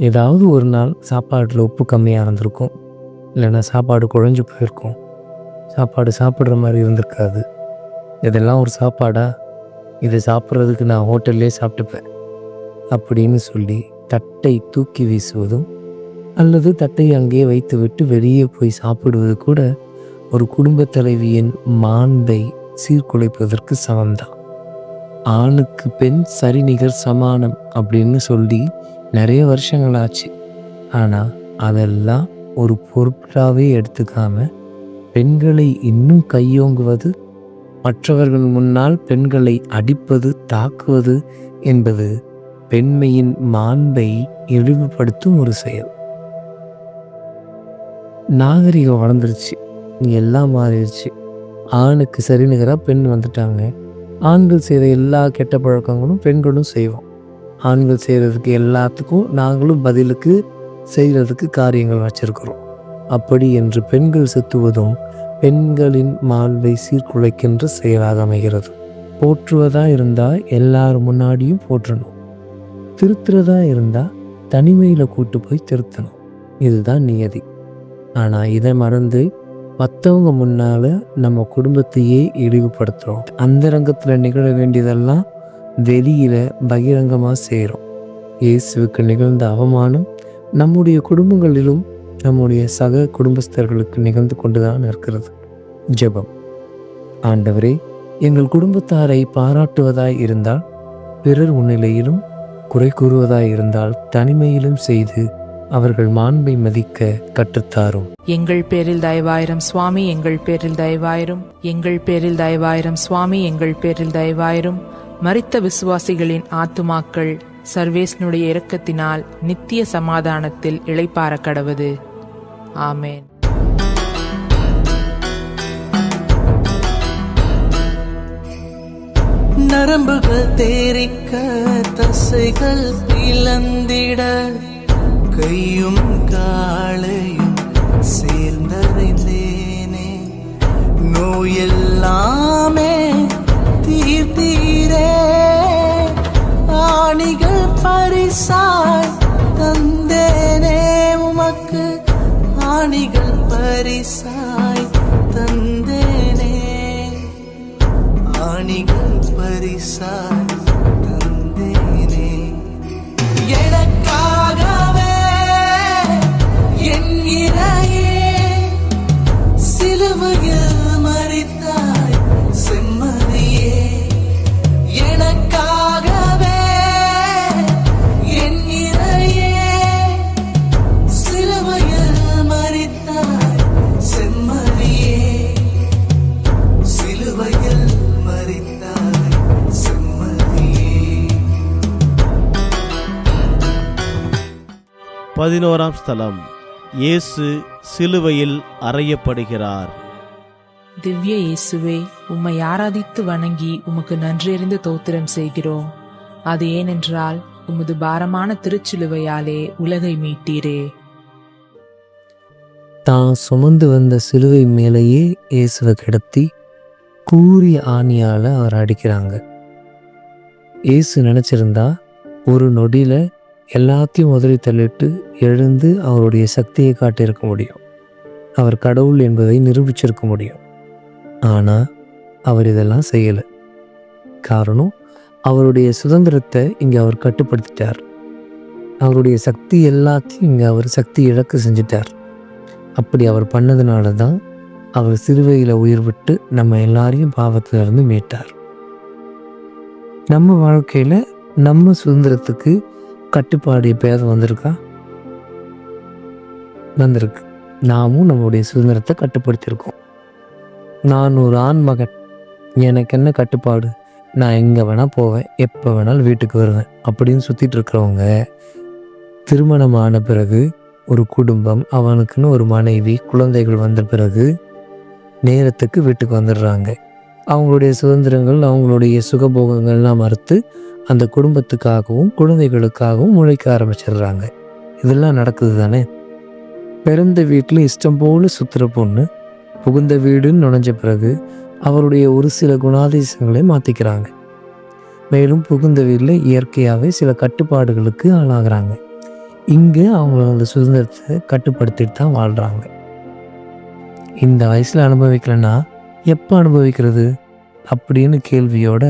ஏதாவது ஒரு நாள் சாப்பாட்டில் உப்பு கம்மியாக இருந்திருக்கும், இல்லைன்னா சாப்பாடு குழஞ்சு போயிருக்கும், சாப்பாடு சாப்பிட்ற மாதிரி இருந்திருக்காது. இதெல்லாம் ஒரு சாப்பாடா? இதை சாப்பிட்றதுக்கு நான் ஹோட்டல்லே சாப்பிட்டுப்பேன் அப்படின்னு சொல்லி தட்டை தூக்கி வீசுவதும் அல்லது தட்டை அங்கேயே வைத்து விட்டு வெளியே போய் சாப்பிடுவது கூட ஒரு குடும்ப தலைவியின் மாண்பை சீர்குலைப்பதற்கு சமம்தான். ஆணுக்கு பெண் சரிநிகர் சமானம் அப்படின்னு சொல்லி நிறைய வருஷங்கள் ஆச்சு. ஆனால் அதெல்லாம் ஒரு பொருட்டாவே எடுத்துக்காம பெண்களை இன்னும் கையோங்குவது, மற்றவர்கள் முன்னால் பெண்களை அடிப்பது, தாக்குவது என்பது பெண்மையின் மாண்பை இழிவுபடுத்தும் ஒரு செயல். நாகரிகம் வளர்ந்துருச்சு, எல்லாம் மாறிடுச்சு. ஆணுக்கு சரிநிகராக பெண் வந்துட்டாங்க. ஆண்கள் செய்கிற எல்லா கெட்ட பழக்கங்களும் பெண்களும் செய்வோம். ஆண்கள் செய்கிறதுக்கு எல்லாத்துக்கும் நாங்களும் பதிலுக்கு செய்கிறதுக்கு காரியங்கள் வச்சிருக்கிறோம். அப்படி என்று பெண்கள் செத்துவதும் பெண்களின் மாண்பை சீர்குலைக்கின்ற செயலாக அமைகிறது. போற்றுவதா இருந்தால் எல்லார் முன்னாடியும் போற்றணும், திருத்துறதா இருந்தால் தனிமையில் கூட்டு போய் திருத்தணும். இதுதான் நியதி. ஆனால் இதை மறந்து மற்றவங்க முன்னால் நம்ம குடும்பத்தையே இழிவுபடுத்துகிறோம். அந்தரங்கத்தில் நிகழ வேண்டியதெல்லாம் வெளியில் பகிரங்கமாக செய்கிறோம். இயேசுவுக்கு நிகழ்ந்த அவமானம் நம்முடைய குடும்பங்களிலும் நம்முடைய சக குடும்பஸ்தர்களுக்கு நிகழ்ந்து கொண்டுதான் இருக்கிறது. ஜெபம். ஆண்டவரே, எங்கள் குடும்பத்தாரை பாராட்டுவதாய் இருந்தால் பிறர் முன்னிலையிலும், குறை கூறுவதாய் இருந்தால் தனிமையிலும் செய்து அவர்கள் மாண்பை மதிக்க கற்றுத்தாரும். எங்கள் பேரில் தயவாயிரம் சுவாமி, எங்கள் பேரில் தயவாயிரும். எங்கள் பேரில் தயவாயிரம் சுவாமி, எங்கள் பேரில் தயவாயிரும். மரித்த விசுவாசிகளின் ஆத்துமாக்கள் சர்வேஸ்னுடைய இரக்கத்தினால் நித்திய சமாதானத்தில் இளைப்பாற கடவது. ஆமேன். நரம்புகள் தேரிக்க, தசைகள் பிளந்திட, கையும் காலையும் சேர்ந்தறிந்தேனே. நோயெல்லாமே தீர்த்தீரே, ஆணிகள் பரிசாய் தந்தேனே உமக்கு, ஆணிகள் பரிசாய் தந்தேனே, ஆணிகள் பரிசாய் தந்தேனே. எனக்காகவே என் இறையே சிலுவையில் மரித்தாய் செம்மறியே. எனக்காகவே என் இறையே சிலுவையில் மரித்தாய் செம்மறியே. சிலுவையில் மரித்தாய் செம்மறியே. 11ஆம் ஸ்தலம். இயேசு சிலுவையில் அறையப்படுகிறார். திவ்ய இயேசுவே, உம்மை ஆராதித்து வணங்கி உமக்கு நன்றியறிந்து தோத்திரம் செய்கிறோம். அது ஏனென்றால் உமது பாரமான திருச்சிலுவையாலே உலகை மீட்டீரே. தான் சுமந்து வந்த சிலுவை மேலேயே இயேசுவை கிடத்தி கூரிய ஆணியால் அவர் அடிக்கிறாங்க. இயேசு நினச்சிருந்தா ஒரு நொடியில் எல்லாத்தையும் உதறி தள்ளிட்டு எழுந்து அவருடைய சக்தியை காட்டியிருக்க முடியும். அவர் கடவுள் என்பதை நிரூபிச்சிருக்க முடியும். ஆனால் அவர் இதெல்லாம் செய்யலை. காரணம், அவருடைய சுதந்திரத்தை இங்கே அவர் கட்டுப்படுத்திட்டார். அவருடைய சக்தி எல்லாத்தையும் இங்கே அவர் சக்தி இழக்க செஞ்சிட்டார். அப்படி அவர் பண்ணதுனால தான் அவர் சிலுவையில் உயிர் விட்டு நம்ம எல்லாரையும் பாவத்திலிருந்து மீட்டார். நம்ம வாழ்க்கையில் நம்ம சுதந்திரத்துக்கு கட்டுப்பாடு எப்பயாவது வந்திருக்கா? வந்திருக்கு. நாமும் நம்மளுடைய சுதந்திரத்தை கட்டுப்படுத்தியிருக்கோம். நான் ஒரு ஆண் மகன், எனக்கு என்ன கட்டுப்பாடு, நான் எங்கே வேணால் போவேன், எப்போ வேணாலும் வீட்டுக்கு வருவேன் அப்படின்னு சுற்றிட்டு இருக்கிறவங்க திருமணமான பிறகு ஒரு குடும்பம், அவனுக்குன்னு ஒரு மனைவி, குழந்தைகள் வந்த பிறகு நேரத்துக்கு வீட்டுக்கு வந்துடுறாங்க. அவங்களுடைய சுதந்திரங்கள், அவங்களுடைய சுகபோகங்கள்லாம் மறுத்து அந்த குடும்பத்துக்காகவும் குழந்தைகளுக்காகவும் உழைக்க ஆரம்பிச்சிடுறாங்க. இதெல்லாம் நடக்குது தானே. பிறந்த வீட்டில் இஷ்டம் போல சுற்றுற பொண்ணு புகுந்த வீடுன்னு நுழைஞ்ச பிறகு அவருடைய ஒரு சில குணாதிசயங்களை மாற்றிக்கிறாங்க. மேலும் புகுந்த வீட்டில் இயற்கையாகவே சில கட்டுப்பாடுகளுக்கு ஆளாகிறாங்க. இங்கே அவங்களோட சுதந்திரத்தை கட்டுப்படுத்திட்டு தான் வாழ்கிறாங்க. இந்த வயசில் அனுபவிக்கலைன்னா எப்போ அனுபவிக்கிறது அப்படின்னு கேள்வியோட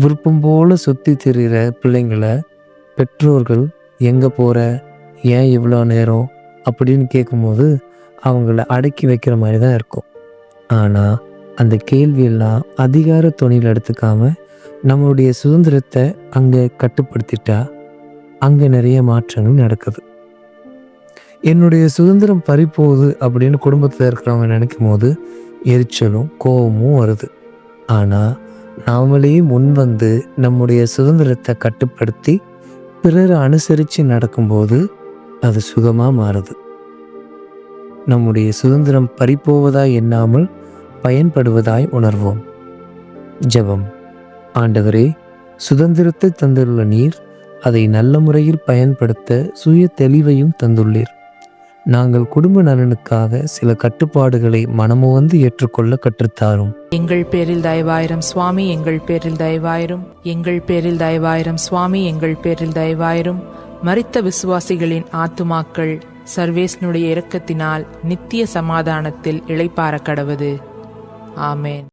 விருப்பம் போல் சுற்றி திரிகிற பிள்ளைங்களை பெற்றோர்கள் எங்கே போகிற, ஏன் இவ்வளோ நேரம் அப்படின்னு கேட்கும்போது அவங்கள அடக்கி வைக்கிற மாதிரி தான் இருக்கும். ஆனால் அந்த கேள்வியெல்லாம் அதிகார துணியில் எடுத்துக்காமல் நம்மளுடைய சுதந்திரத்தை அங்கே கட்டுப்படுத்திட்டா அங்கே நிறைய மாற்றங்கள் நடக்குது. என்னுடைய சுதந்திரம் பறிப்போகுது அப்படின்னு குடும்பத்தில் இருக்கிறவங்க நினைக்கும் போது எரிச்சலும் கோபமும் வருது. ஆனால் நாமளே முன் வந்து நம்முடைய சுதந்திரத்தை கட்டுப்படுத்தி பிறரை அனுசரித்து நடக்கும்போது அது சுகமாக மாறுது. நம்முடைய சுதந்திரம் பறிப்போவதாய் எண்ணாமல் பயன்படுவதாய் உணர்வோம். ஜெபம். ஆண்டவரே, சுதந்திரத்தை தந்துள்ள நீர் அதை நல்ல முறையில் பயன்படுத்த சுய தெளிவையும் தந்துள்ளீர். நாங்கள் குடும்ப நலனுக்காக சில கட்டுப்பாடுகளை மனமுவந்து ஏற்றுக்கொள்ள கற்றுத்தாரும். எங்கள் பேரில் தயவாயிரம் சுவாமி, எங்கள் பேரில் தயவாயிரம். எங்கள் பேரில் தயவாயிரம் சுவாமி, எங்கள் பேரில் தயவாயிரம். மரித்த விசுவாசிகளின் ஆத்துமாக்கள் சர்வேஸ்னுடைய இரக்கத்தினால் நித்திய சமாதானத்தில் இளைப்பாற கடவது. ஆமேன்.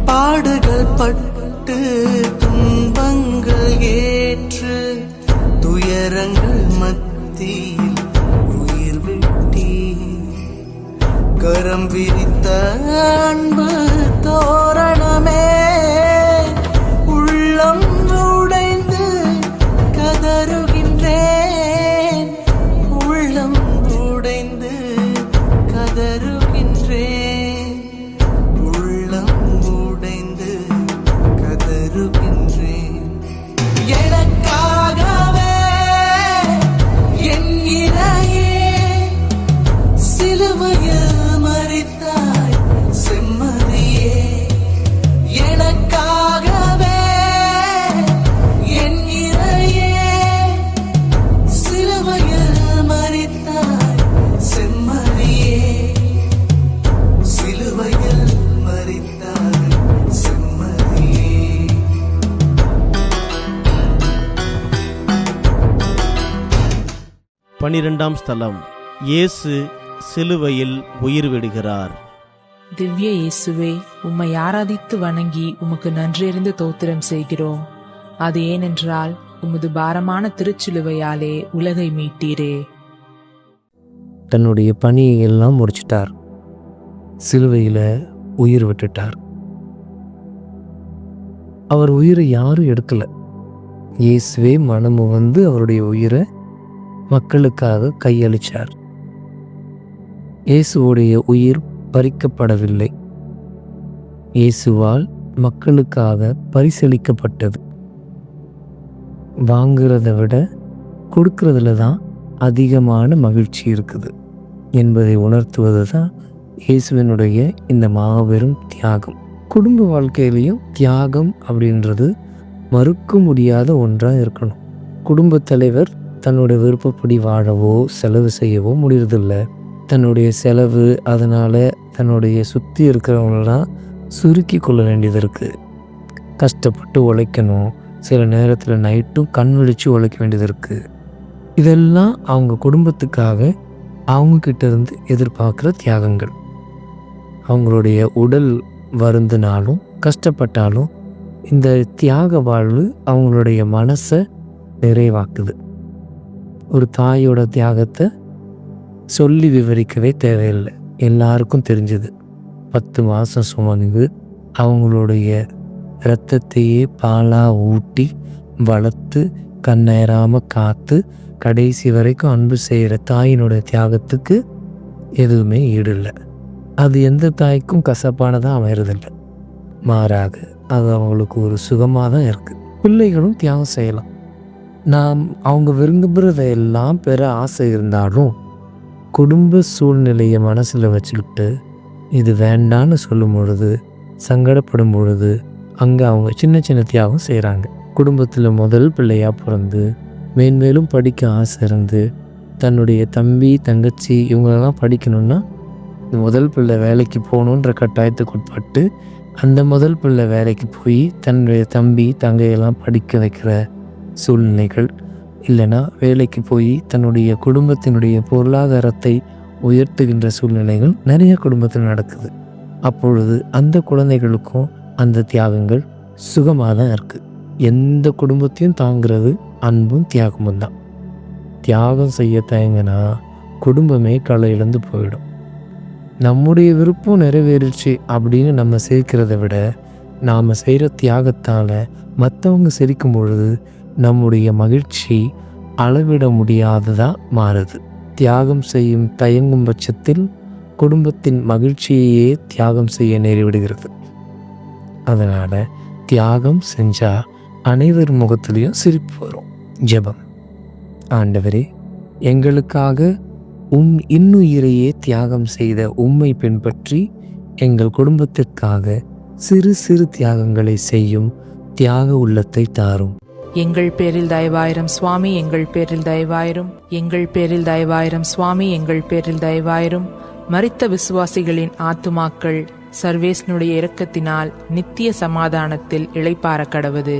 பாடுகள் பட்டு துன்பங்கள் ஏற்று துயரங்கள் மத்தியில் உயிர் விட்டி கரம் விரித்த அன்பு தோரணமே, உள்ளம் உடைந்து கதறுகின்றேன், உள்ளம் உடைந்து கதறுகின்றேன், உள்ளம் உடைந்து கதறுகின்றேன். எனக்காகவே என் இறையே சிலுவையில் மரித்தாய் செம்மறியே. எனக்காகவே என் இறையே சிலுவையில் மரித்தாய் செம்மறியே, சிலுவையில் மரித்தாய் செம்மறியே. 12ஆம் ஸ்தலம். இயேசு சிலுவையில் உயிர் விடுகிறார். திவ்ய இயேசுவே, உம்மை ஆராதித்து வணங்கி உமக்கு நன்றியறிந்து தோத்திரம் செய்கிறோம். அது ஏனென்றால் உமது பாரமான திருச்சிலுவையாலே உலகை மீட்டீரே. தன்னுடைய பணியை எல்லாம் முடிச்சிட்டார். சிலுவையில் உயிர் விட்டுட்டார். அவர் உயிரை யாரும் எடுக்கலை. இயேசுவே மனமு வந்து அவருடைய உயிரை மக்களுக்காக கையளிச்சார். இயேசுவுடைய உயிர் பறிக்கப்படவில்லை, இயேசுவால் மக்களுக்காக பரிசளிக்கப்பட்டது. வாங்குறத விட கொடுக்கறதுல தான் அதிகமான மகிழ்ச்சி இருக்குது என்பதை உணர்த்துவது தான் இயேசுவினுடைய இந்த மாபெரும் தியாகம். குடும்ப வாழ்க்கையிலையும் தியாகம் அப்படின்றது மறுக்க முடியாத ஒன்றாக இருக்கணும். குடும்பத் தலைவர் தன்னுடைய விருப்பப்படி வாழவோ செலவு செய்யவோ முடியறதில்லை. தன்னுடைய செலவு, அதனால் தன்னுடைய சுற்றி இருக்கிறவங்களெல்லாம் சுருக்கி கொள்ள வேண்டியது இருக்குது. கஷ்டப்பட்டு உழைக்கணும், சில நேரத்தில் நைட்டும் கண் விழித்து உழைக்க வேண்டியது இருக்குது. இதெல்லாம் அவங்க குடும்பத்துக்காக அவங்கக்கிட்ட இருந்து எதிர்பார்க்குற தியாகங்கள். அவங்களுடைய உடல் வருந்தினாலும் கஷ்டப்பட்டாலும் இந்த தியாக வாழ்வு அவங்களுடைய மனசை நிறைவாக்குது. ஒரு தாயோட தியாகத்தை சொல்லி விவரிக்கவே தேவையில்லை, எல்லாருக்கும் தெரிஞ்சது. 10 மாதம் சுமந்து அவங்களுடைய இரத்தத்தையே பாலாக ஊட்டி வளர்த்து கண்ணேறாமல் காத்து கடைசி வரைக்கும் அன்பு செய்கிற தாயினோட தியாகத்துக்கு எதுவுமே ஈடில்லை. அது எந்த தாய்க்கும் கசப்பானதாக அமையறதில்லை. மாறாக அது அவங்களுக்கு ஒரு சுகமாக தான் இருக்குது. பிள்ளைகளும் தியாகம் செய்யலாம். நாம் அவங்க விரும்புகிறதையெல்லாம் பெற ஆசை இருந்தாலும் குடும்ப சூழ்நிலையை மனசில் வச்சுக்கிட்டு இது வேண்டான்னு சொல்லும் பொழுது, சங்கடப்படும் பொழுது அங்கே அவங்க சின்ன சின்ன தியாகம் செய்கிறாங்க. குடும்பத்தில் முதல் பிள்ளையாக பிறந்து மேன்மேலும் படிக்க ஆசை இருந்து தன்னுடைய தம்பி தங்கச்சி இவங்களெல்லாம் படிக்கணும்னா முதல் பிள்ளை வேலைக்கு போகணுன்ற கட்டாயத்துக்கு உட்பட்டு அந்த முதல் பிள்ளை வேலைக்கு போய் தன்னுடைய தம்பி தங்கையெல்லாம் படிக்க வைக்கிற சூழ்நிலைகள், இல்லைன்னா வேலைக்கு போய் தன்னுடைய குடும்பத்தினுடைய பொருளாதாரத்தை உயர்த்துகின்ற சூழ்நிலைகள் நிறைய குடும்பத்தில் நடக்குது. அப்பொழுது அந்த குழந்தைகளுக்கும் அந்த தியாகங்கள் சுகமாக தான் இருக்குது. எந்த குடும்பத்தையும் தாங்கிறது அன்பும் தியாகமும் தான். தியாகம் செய்ய தயங்கினா குடும்பமே களை இழந்து போயிடும். நம்முடைய விருப்பம் நிறைவேறிச்சு அப்படின்னு நம்ம சேர்க்கிறத விட நாம் செய்கிற தியாகத்தால் மற்றவங்க சிரிக்கும் பொழுது நம்முடைய மகிழ்ச்சி அளவிட முடியாததாக மாறுது. தியாகம் செய்யும் தயங்கும் பட்சத்தில் குடும்பத்தின் மகிழ்ச்சியையே தியாகம் செய்ய நேரிவிடுகிறது. அதனால் தியாகம் செஞ்சால் அனைவர் முகத்திலையும் சிரிப்பு வரும். ஜெபம். ஆண்டவரே, எங்களுக்காக இன்னுயிரையே தியாகம் செய்த உம்மை பின்பற்றி எங்கள் குடும்பத்திற்காக சிறு சிறு தியாகங்களை செய்யும் தியாக உள்ளத்தை தாரும். எங்கள் பேரில் தயவாயிரம் சுவாமி, எங்கள் பேரில் தயவாயிரும். எங்கள் பேரில் தயவாயிரம் சுவாமி, எங்கள் பேரில் தயவாயிரும். மரித்த விசுவாசிகளின் ஆத்துமாக்கள் சர்வேஸ்னுடைய இரக்கத்தினால் நித்திய சமாதானத்தில் இளைப்பாற கடவது.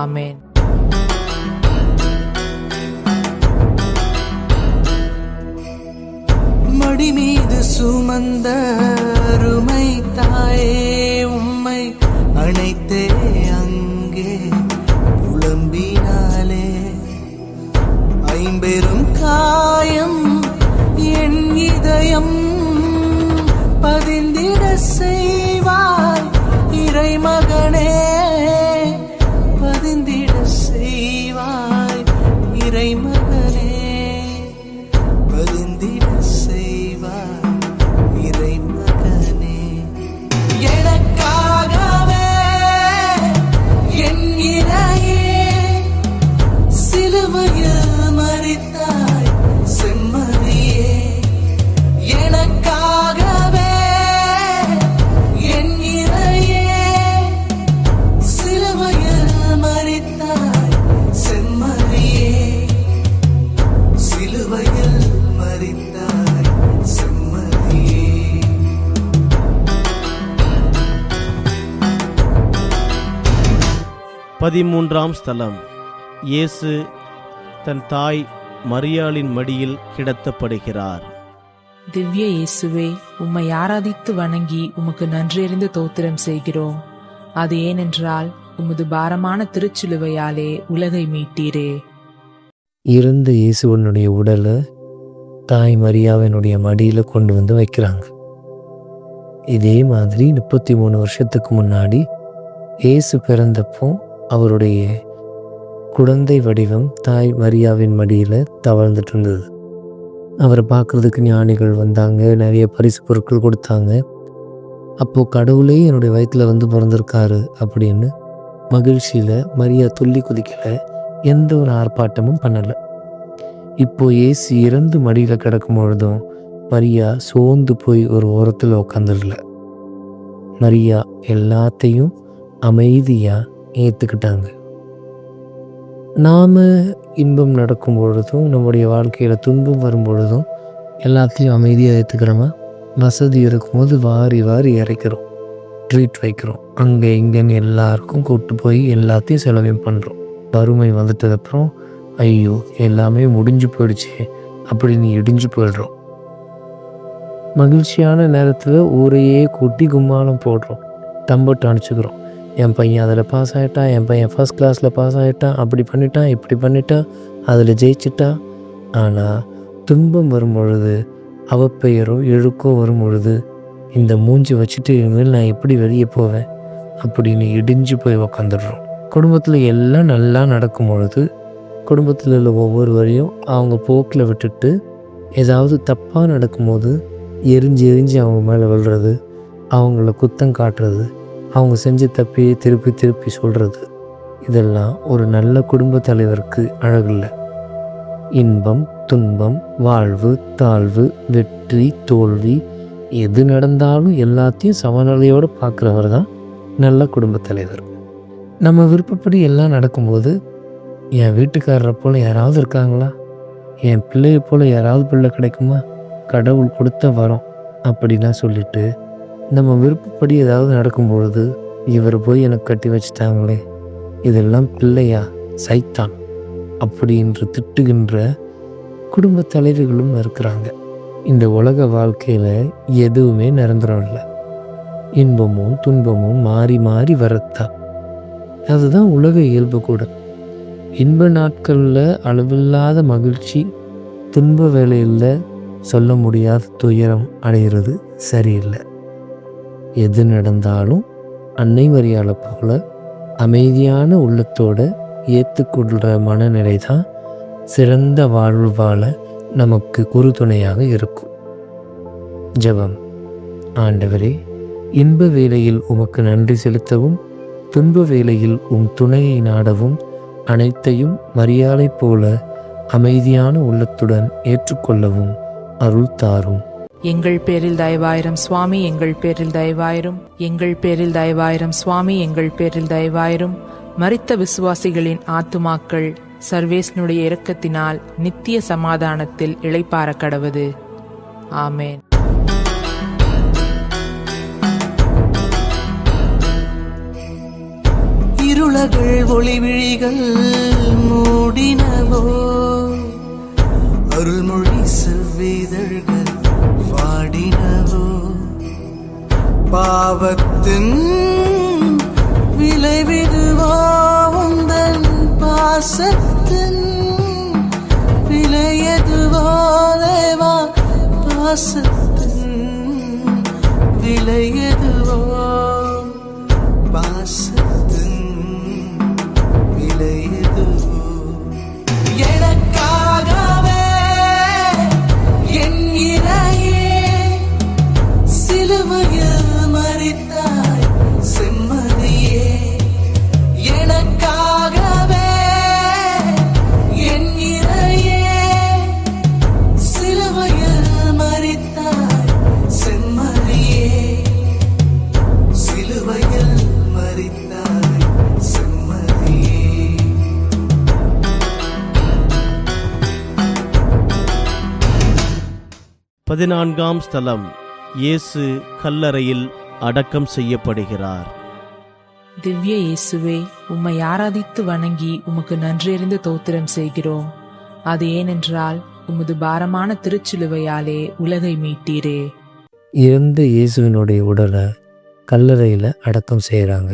ஆமேன். மடி மீது சுமந்த அருமை தாயே, உம்மை அணைத்தே அங்கே புலம்பினாலே ஐம்பெரும் காயம் என் இதயம் பதிந்திட செய்வாய் இறைமகனே, பதிந்திட செய்வாய் இறைமகனே, பதிந்திட செய்வாய் இறைமகனே. எனக்காகவே என் இறையே சிலுவையில் மரித்தாய் செம்மறியே. எனக்காகவே என் இறையே சிலுவையில் மரித்தாய் செம்மறியே, சிலுவையில் மரித்தாய் செம்மறியே. பதிமூன்றாம் ஸ்தலம். இயேசு தன் தாய் மரியாளின் மடியில் கிடத்தப்படுகிறார். திவ்ய இயேசுவே, உம்மை ஆராதித்து வணங்கி உமக்கு நன்றியறிந்து தோத்திரம் செய்கிறோம். அது ஏனென்றால் உமது பாரமான திருச்சிலுவையாலே உலகை மீட்டீரே. இருந்த இயேசுவனுடைய உடலை தாய் மரியாவினுடைய மடியில் கொண்டு வந்து வைக்கிறாங்க. இதே மாதிரி 33 வருஷத்துக்கு முன்னாடி இயேசு பிறந்தப்போ அவருடைய குழந்தை வடிவம் தாய் மரியாவின் மடியில் தவழ்ந்துட்டு இருந்தது. அவரை பார்க்குறதுக்கு ஞானிகள் வந்தாங்க, நிறைய பரிசு பொருட்கள் கொடுத்தாங்க. அப்போது கடவுளே என்னுடைய வயிற்றில் வந்து பிறந்திருக்காரு அப்படின்னு மகிழ்ச்சியில் மரியா துள்ளி குதிக்கலை, எந்த ஒரு ஆர்ப்பாட்டமும் பண்ணலை. இப்போது இயேசு இறந்து மடியில் கிடக்கும் பொழுதும் மரியா சோர்ந்து போய் ஒரு ஓரத்தில் உட்காந்துடல. மரியா எல்லாத்தையும் அமைதியாக ஏற்றுக்கிட்டாங்க. நாம் இன்பம் நடக்கும் பொழுதும் நம்முடைய வாழ்க்கையில் துன்பம் வரும் பொழுதும் எல்லாத்தையும் அமைதியாக ஏற்றுக்கிறோமா? வசதி இருக்கும்போது வாரி வாரி இறைக்கிறோம், ட்ரீட் வைக்கிறோம், அங்கே இங்கேன்னு எல்லாருக்கும் கூப்பிட்டு போய் எல்லாத்தையும் செலவையும் பண்ணுறோம். வறுமை வந்துட்டதுக்கப்புறம் ஐயோ எல்லாமே முடிஞ்சு போயிடுச்சு அப்படின்னு இடிஞ்சு போயிடுறோம். மகிழ்ச்சியான நேரத்தில் ஊரையே கூட்டி கும்மாளம் போடுறோம், தம்பட்டு அனுப்பிச்சுக்கிறோம். என் பையன் அதில் பாஸ் ஆகிட்டான், என் பையன் ஃபர்ஸ்ட் கிளாஸில் பாஸ் ஆகிட்டான், அப்படி பண்ணிட்டான், இப்படி பண்ணிட்டான், அதில் ஜெயிச்சிட்டா. ஆனால் துன்பம் வரும் பொழுது, அவப்பெயரோ இழுக்கோ வரும் பொழுது இந்த மூஞ்சி வச்சுட்டு இனிமேல் நான் எப்படி வெளியே போவேன் அப்படின்னு இடிஞ்சு போய் உக்காந்துடுறோம். குடும்பத்தில் எல்லாம் நல்லா நடக்கும் பொழுது குடும்பத்தில் உள்ள ஒவ்வொருவரையும் அவங்க போக்கில் விட்டுட்டு ஏதாவது தப்பாக நடக்கும்போது எரிஞ்சு எரிஞ்சு அவங்க மேலே விழுறது, அவங்கள குத்தம் காட்டுறது, அவங்க செஞ்ச தப்பையே திருப்பி திருப்பி சொல்கிறது, இதெல்லாம் ஒரு நல்ல குடும்ப தலைவருக்கு அழகில்லை. இன்பம், துன்பம், வாழ்வு, தாழ்வு, வெற்றி, தோல்வி எது நடந்தாலும் எல்லாத்தையும் சமநிலையோடு பார்க்குறவர் தான் நல்ல குடும்ப தலைவர். நம்ம விருப்பப்படி எல்லாம் நடக்கும்போது, என் வீட்டுக்காரரை போல் யாராவது இருக்காங்களா, என் பிள்ளையை போல் யாராவது பிள்ளை கிடைக்குமா, கடவுள் கொடுத்த வரோம் அப்படிலாம் சொல்லிட்டு நம்ம விருப்பப்படி ஏதாவது நடக்கும்பொழுது, இவர் போய் எனக்கு கட்டி வச்சிட்டாங்களே, இதெல்லாம் பிள்ளையா, சைத்தான் அப்படின்று திட்டுகின்ற குடும்ப தலைவிகளும் இருக்கிறாங்க. இந்த உலக வாழ்க்கையில் எதுவுமே நிரந்தரம் இல்லை. இன்பமும் துன்பமும் மாறி மாறி வரத்தான். அதுதான் உலக இயல்பு கூட. இன்ப நாட்களில் அளவில்லாத மகிழ்ச்சி, துன்ப வேளையில் சொல்ல முடியாத துயரம் அடைகிறது சரியில்லை. எது நடந்தாலும் அன்னை மரியாதை போல அமைதியான உள்ளத்தோடு ஏற்றுக்கொள்கிற மனநிலை தான் சிறந்த வாழ்வு வாழ நமக்கு உறுதுணையாக இருக்கும். ஜெபம். ஆண்டவரே, இன்ப வேளையில் உமக்கு நன்றி செலுத்தவும், துன்ப வேளையில் துணையை நாடவும், அனைத்தையும் மரியாதை போல அமைதியான உள்ளத்துடன் ஏற்றுக்கொள்ளவும் அருள் தாரும். எங்கள் பேரில் தயவாயிரம் சுவாமி, எங்கள் பேரில் தயவாயிரும். எங்கள் பேரில் தயவாயிரம் சுவாமி, எங்கள் பேரில் தயவாயிரும். மரித்த விசுவாசிகளின் ஆத்துமாக்கள் சர்வேஸ்னுடைய இரக்கத்தினால் நித்திய சமாதானத்தில் இளைப்பாற கடவது. ஆமேன். இருளகள் ஒளிவிழிகள் மூடினவோ, அருள்மொழி செவ்விதழ்கள் வாடினவோ, பாவத்தின் விளைவிடுவோ, உந்தன் பாசத்தின் விலையதுவோ தேவா, பாசத்தின் விலையதுவோ, பாசத்தின் விலையதுவோ. எனக்காகவே என் இறையே சிலுவையில் மரித்தாய் செம்மறியே, எனக்காகவே என் இறையே சிலுவையில் மரித்தாய் செம்மறியே, சிலுவையில் மரித்தாய் செம்மறியே. 14ஆம் ஸ்தலம். இயேசு கல்லறையில் அடக்கம் செய்யப்படுகிறார். திவ்ய இயேசுவே, உம்மை ஆராதித்து வணங்கி உமக்கு நன்றியறிந்து தோத்திரம் செய்கிறோம். அது ஏனென்றால் உமது பாரமான திருச்சிலுவையாலே உலகை மீட்டீரே. இறந்த இயேசுவினுடைய உடலை கல்லறையில் அடக்கம் செய்கிறாங்க.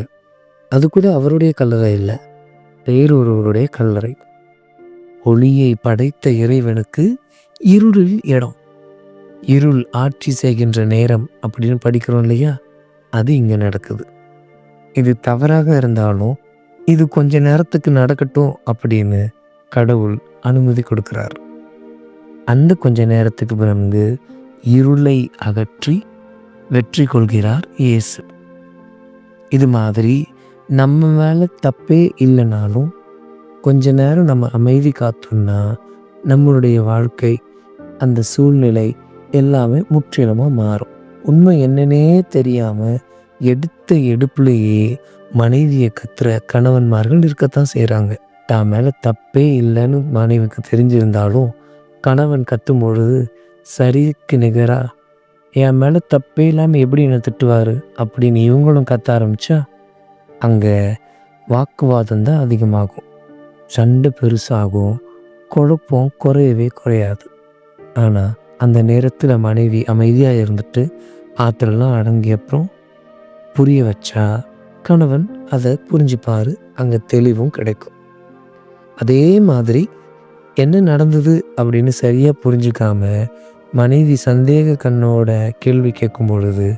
அது கூட அவருடைய கல்லறை இல்லை, வேறொருவருடைய கல்லறை. ஒளியை படைத்த இறைவனுக்கு இருளில் இடம், இருள் ஆட்சி செய்கின்ற நேரம் அப்படின்னு படிக்கிறோம் இல்லையா, அது இங்கே நடக்குது. இது தவறாக இருந்தாலும் இது கொஞ்ச நேரத்துக்கு நடக்கட்டும் அப்படின்னு கடவுள் அனுமதி கொடுக்கிறார். அந்த கொஞ்ச நேரத்துக்கு பிறகு இருளை அகற்றி வெற்றி கொள்கிறார் இயேசு. இது மாதிரி நம்ம மேலே தப்பே இல்லைனாலும் கொஞ்ச நேரம் நம்ம அமைதி காத்தோம்னா நம்மளுடைய வாழ்க்கை, அந்த சூழ்நிலை எல்லாமே முற்றிலுமாக மாறும். உண்மை என்னன்னே தெரியாமல் எடுத்த எடுப்புலேயே மனைவியை கத்துற கணவன்மார்கள் இருக்கத்தான் செய்கிறாங்க. தான் மேலே தப்பே இல்லைன்னு மனைவிக்கு தெரிஞ்சிருந்தாலும் கணவன் கத்தும் பொழுது சரிக்கு நிகராக என் மேலே தப்பே இல்லாமல் எப்படி என்னை திட்டுவார் அப்படின்னு இவங்களும் கத்த ஆரம்பித்தா அங்கே வாக்குவாதம் தான் அதிகமாகும், சண்டை பெருசாகும், குழப்பம் குறையவே குறையாது. ஆனால் அந்த நேரத்தில் மனைவி அமைதியாக இருந்துட்டு ஆத்திரெல்லாம் அடங்கிய அப்புறம் புரிய வச்சா கணவன் அதை புரிஞ்சுப்பார், அங்கே தெளிவும் கிடைக்கும். அதே மாதிரி என்ன நடந்தது அப்படின்னு சரியாக புரிஞ்சுக்காம மனைவி சந்தேக கண்ணோட கேள்வி கேட்கும் பொழுது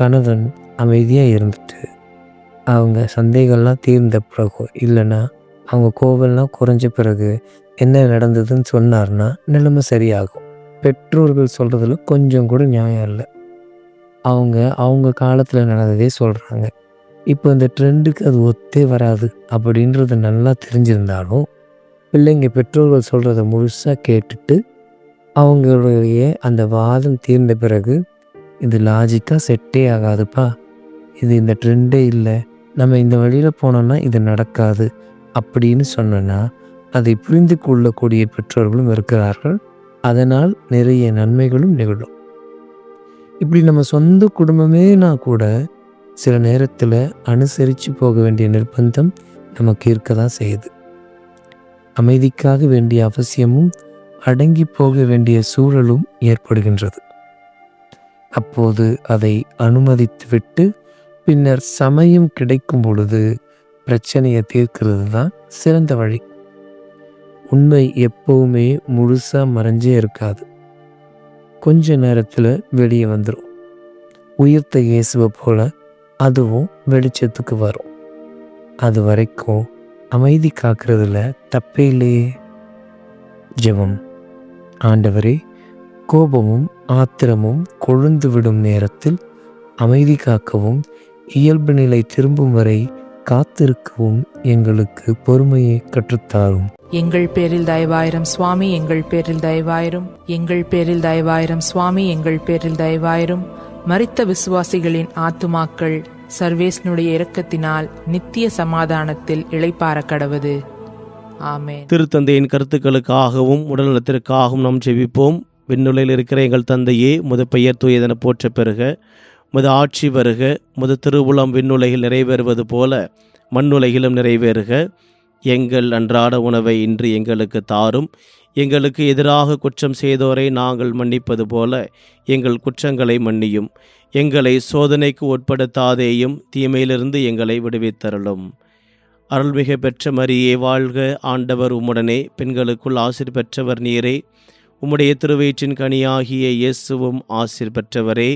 கணவன் அமைதியாக இருந்துட்டு அவங்க சந்தேகம்லாம் தீர்ந்த பிறகு, இல்லைன்னா அவங்க கோவம்லாம் குறைஞ்ச பிறகு என்ன நடந்ததுன்னு சொன்னார்னா நிலைமை சரியாகும். பெற்றோர்கள் சொல்கிறதுல கொஞ்சம் கூட நியாயம் இல்லை. அவங்க காலத்தில் நடந்ததே சொல்கிறாங்க. இப்போ இந்த ட்ரெண்டுக்கு அது ஒத்தே வராது அப்படின்றது நல்லா தெரிஞ்சிருந்தாலும் பிள்ளைங்க பெற்றோர்கள் சொல்கிறத முழுசாக கேட்டுட்டு அவங்களுடைய அந்த வாதம் தீர்ந்த பிறகு இது லாஜிக்காக செட்டே ஆகாதுப்பா, இது இந்த ட்ரெண்டே இல்லை, நம்ம இந்த வழியில் போனோம்னா இது நடக்காது அப்படின்னு சொன்னோன்னா அதை புரிந்து கொள்ளக்கூடிய பெற்றோர்களும் இருக்கிறார்கள். அதனால் நிறைய நன்மைகளும் நிகழும். இப்படி நம்ம சொந்த குடும்பமேனா கூட சில நேரத்தில் அனுசரித்து போக வேண்டிய நிர்பந்தம் நமக்கு இருக்க தான் செய்யுது. அமைதிக்காக வேண்டிய அவசியமும் அடங்கி போக வேண்டிய சூழலும் ஏற்படுகின்றது. அப்போது அதை அனுமதித்து விட்டு பின்னர் சமயம் கிடைக்கும் பொழுது பிரச்சனையை தீர்க்கிறது தான் சிறந்த வழி. உண்மை எப்பவுமே முழுசாக மறைஞ்சே இருக்காது, கொஞ்ச நேரத்தில் வெளியே வந்துடும். உயிர்த்த இயேசுவை போல அதுவும் வெளிச்சத்துக்கு வரும். அது வரைக்கும் அமைதி காக்கிறதுல தப்பே இல்லையே. ஜெபம். ஆண்டவரே, கோபமும் ஆத்திரமும் கொழுந்து விடும் நேரத்தில் அமைதி காக்கவும் இயல்பு நிலை திரும்பும் வரை காத்திருக்கவும் எங்களுக்கு பொறுமையை கற்றுத்தாரும். எங்கள் பேரில் தயவாயிரம் சுவாமி, எங்கள் பேரில் தயவாயிரும். எங்கள் பேரில் தயவாயிரம் சுவாமி, எங்கள் பேரில் தயவாயிரும். மரித்த விசுவாசிகளின் ஆத்துமாக்கள் சர்வேஸ்னுடைய இரக்கத்தினால் நித்திய சமாதானத்தில் இளைப்பாற கடவது. ஆமென். திருத்தந்தையின் கருத்துக்களுக்காகவும் உடல்நலத்திற்காகவும் நாம் ஜெபிப்போம். விண்ணுலகில் இருக்கிற எங்கள் தந்தையே, உமது பெயர் தூயதென போற்றப் பெறுக. உமது ஆட்சி வருக. உமது திருவுளம் விண்ணுலகில் நிறைவேறுவது போல மண்ணுலகிலும் நிறைவேறுக. எங்கள் அன்றாட உணவை இன்று எங்களுக்கு தாரும். எங்களுக்கு எதிராக குற்றம் செய்தோரை நாங்கள் மன்னிப்பது போல எங்கள் குற்றங்களை மன்னியும். எங்களை சோதனைக்கு உட்படுத்தாதேயும், தீமையிலிருந்து எங்களை விடுவித்தருளும். அருள்மிக பெற்ற மரியே வாழ்க. ஆண்டவர் உம்முடனே, பெண்களுக்குள் ஆசீர் பெற்றவர் நீரே. உம்முடைய திருவயிற்றின் கனியாகிய இயேசுவும் ஆசீர் பெற்றவரே.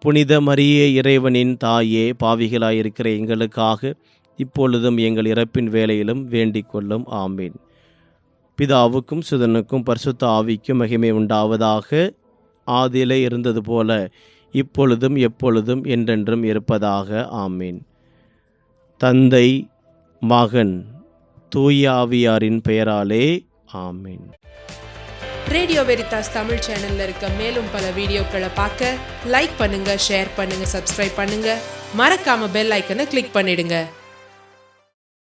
புனித மரியே, இறைவனின் தாயே, பாவிகளாயிருக்கிற எங்களுக்காக இப்பொழுதும் எங்கள் இறப்பின் வேளையிலும் வேண்டிக் கொள்ளும். ஆமீன். பிதாவுக்கும் சுதனுக்கும் பரிசுத்த ஆவிக்கும் மகிமை உண்டாவதாக. ஆதியிலே இருந்தது போல இப்பொழுதும் எப்பொழுதும் என்றென்றும் இருப்பதாக. ஆமீன். தந்தை, மகன், தூய ஆவியாரின் பெயராலே. ஆமீன். ரேடியோ வெரிதாஸ் தமிழ் சேனல்ல இருக்க மேலும் பல வீடியோக்களை பார்க்க லைக் பண்ணுங்க, ஷேர் பண்ணுங்க, சப்ஸ்கிரைப் பண்ணுங்க. மறக்காம பெல் ஐக்கனை கிளிக் பண்ணிடுங்க.